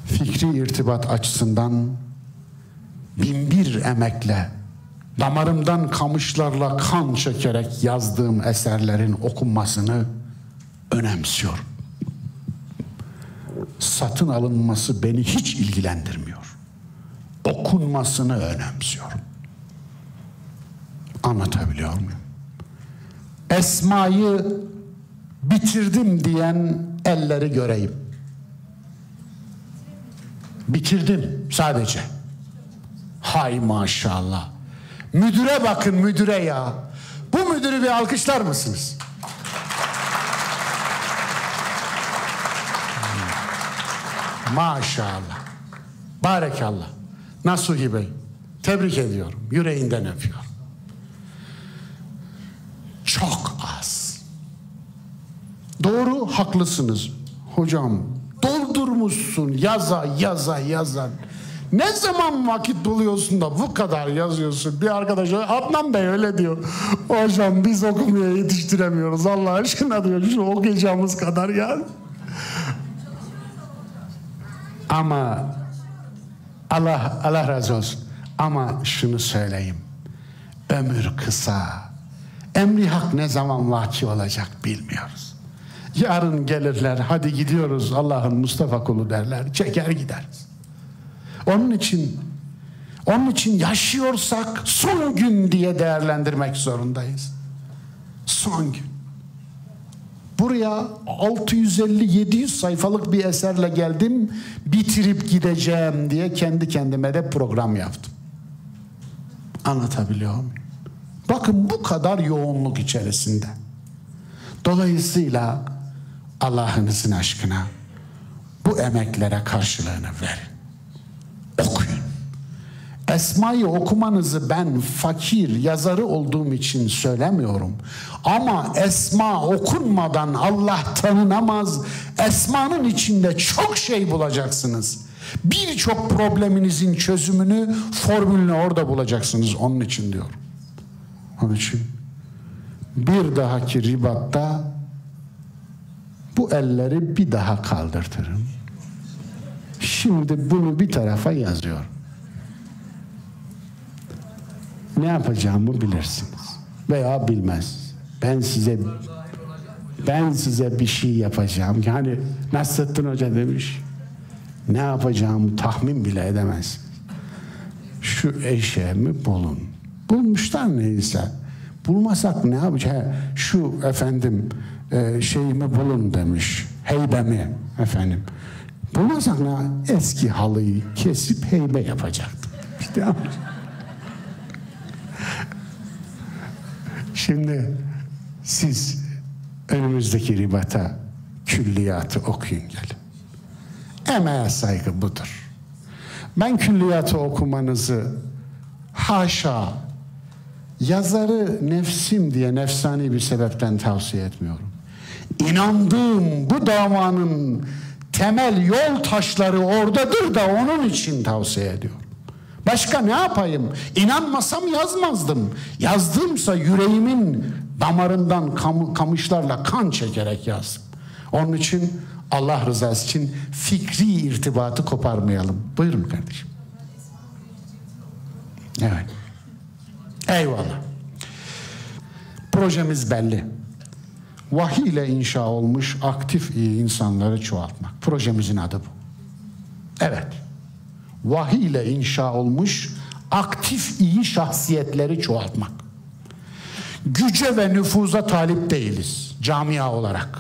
Fikri irtibat açısından binbir emekle, damarımdan kamışlarla kan çekerek yazdığım eserlerin okunmasını önemsiyorum. Satın alınması beni hiç ilgilendirmiyor. Okunmasını önemsiyorum. Anlatabiliyor muyum? Esma'yı bitirdim diyen elleri göreyim. Bitirdim sadece. Hay maşallah. Müdüre bakın, müdüre ya. Bu müdürü bir alkışlar mısınız? Maşallah. Barekallah. Nasuhi Bey, tebrik ediyorum. Yüreğinden öpüyorum. Çok az. Doğru, haklısınız. Hocam, doldurmuşsun yaza. Ne zaman vakit buluyorsun da bu kadar yazıyorsun? Bir arkadaşa, Adnan Bey öyle diyor. Hocam biz okumaya yetiştiremiyoruz. Allah aşkına diyor, şu okuyacağımız kadar ya. Ama Allah razı olsun. Ama şunu söyleyeyim. Ömür kısa. Emri hak ne zaman vaki olacak bilmiyoruz. Yarın gelirler, hadi gidiyoruz Allah'ın Mustafa kulu derler. Çeker gideriz. Onun için yaşıyorsak son gün diye değerlendirmek zorundayız. Son gün. Buraya 650-700 sayfalık bir eserle geldim, bitirip gideceğim diye kendi kendime de program yaptım. Anlatabiliyor muyum? Bakın bu kadar yoğunluk içerisinde. Dolayısıyla Allah'ınızın aşkına bu emeklere karşılığını verin. Okuyun. Esma'yı okumanızı ben fakir yazarı olduğum için söylemiyorum. Ama Esma okunmadan Allah tanınamaz. Esma'nın içinde çok şey bulacaksınız. Birçok probleminizin çözümünü, formülünü orada bulacaksınız. Onun için diyorum. Onun için bir dahaki ribatta bu elleri bir daha kaldırtırım. Şimdi bunu bir tarafa yazıyorum. Ne yapacağımı bilirsiniz. Veya bilmez. Ben size bir şey yapacağım. Yani Nasrettin Hoca demiş, ne yapacağımı tahmin bile edemezsiniz. Şu eşeğimi bulun. Bulmuşlar neyse. Bulmasak ne yapacağız? Şu efendim şeyimi bulun demiş. Heybemi efendim. Bulmasak ne? Eski halıyı kesip heybe yapacaktım. İşte şimdi siz önümüzdeki ribata külliyatı okuyun gelin. Emeğe saygı budur. Ben külliyatı okumanızı haşa yazarı nefsim diye nefsani bir sebepten tavsiye etmiyorum. İnandığım bu davanın temel yol taşları oradadır da onun için tavsiye ediyorum. Başka ne yapayım? İnanmasam yazmazdım. Yazdımsa yüreğimin damarından kamışlarla kan çekerek yazdım. Onun için Allah rızası için fikri irtibatı koparmayalım. Buyurun kardeşim. Evet. Eyvallah. Projemiz belli. Vahiy ile inşa olmuş aktif iyi insanları çoğaltmak. Projemizin adı bu. Evet. Vahiy ile inşa olmuş aktif iyi şahsiyetleri çoğaltmak. Güce ve nüfuza talip değiliz camia olarak.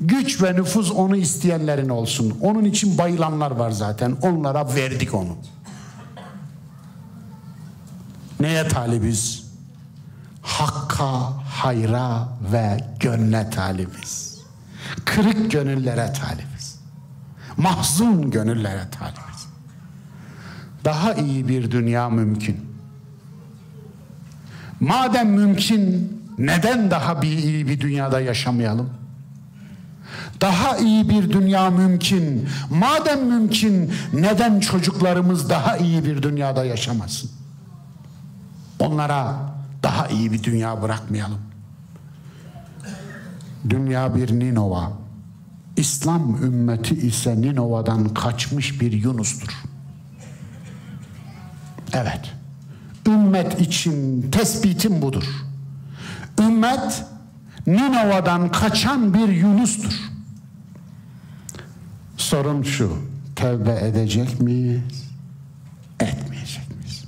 Güç ve nüfuz onu isteyenlerin olsun. Onun için bayılanlar var zaten. Onlara verdik onu. Neye talibiz? Hakka, hayra ve gönle talibiz. Kırık gönüllere talibiz. Mahzun gönüllere talibiz. Daha iyi bir dünya mümkün. Madem mümkün, neden daha iyi bir dünyada yaşamayalım? Daha iyi bir dünya mümkün. Madem mümkün, neden çocuklarımız daha iyi bir dünyada yaşamasın? Onlara daha iyi bir dünya bırakmayalım. Dünya bir Ninova. İslam ümmeti ise Ninova'dan kaçmış bir Yunus'tur. Evet. Ümmet için tespitim budur. Ümmet Ninova'dan kaçan bir Yunus'tur. Sorun şu, tevbe edecek miyiz? Etmeyecek miyiz?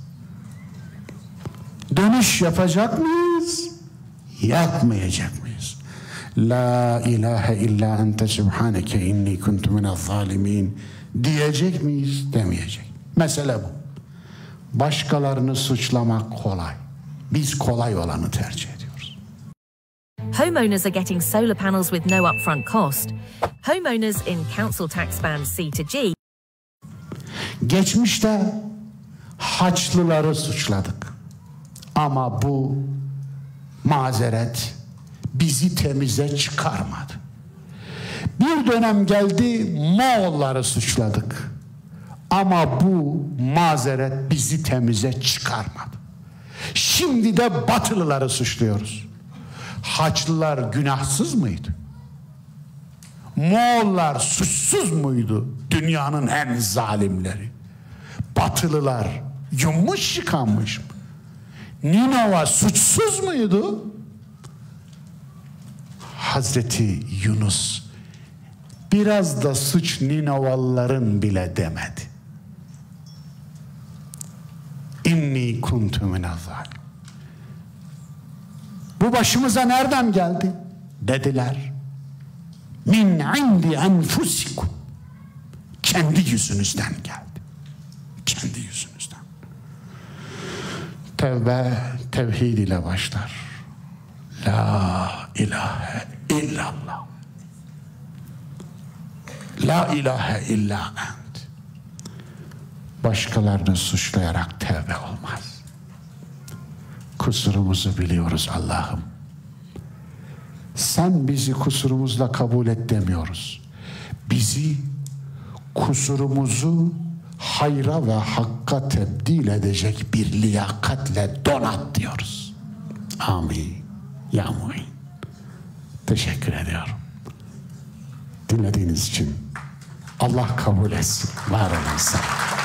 Dönüş yapacak mıyız? Yapmayacak mıyız? La ilahe illa ente subhaneke inni kuntu minez zalimin diyecek miyiz? Demeyecek. Mesele bu. Başkalarını suçlamak kolay. Biz kolay olanı tercih ediyoruz. Homeowners are getting solar panels with no upfront cost. Homeowners in council tax band C to G. Geçmişte Haçlıları suçladık. Ama bu mazeret bizi temize çıkarmadı. Bir dönem geldi Moğolları suçladık. Ama bu mazeret bizi temize çıkarmadı. Şimdi de Batılıları suçluyoruz. Haçlılar günahsız mıydı? Moğollar suçsuz muydu? Dünyanın en zalimleri. Batılılar yummuş yıkanmış mı? Ninova suçsuz muydu? Hazreti Yunus biraz da suç Ninovalıların bile demedi. İnni kuntu minaz-zalim. Bu başımıza nereden geldi? Dediler. Min indi enfusikum. Kendi yüzünüzden geldi. Kendi yüzünüzden. Tevbe tevhid ile başlar. La ilahe illallah. La ilahe illa ent. Başkalarını suçlayarak tevbe olmaz. Kusurumuzu biliyoruz Allah'ım. Sen bizi kusurumuzla kabul et demiyoruz. Bizi kusurumuzu hayra ve hakka tebdil edecek bir liyakatle donat diyoruz. Amin. Ya mu'in. Teşekkür ediyorum. Dinlediğiniz için Allah kabul etsin. Var olun.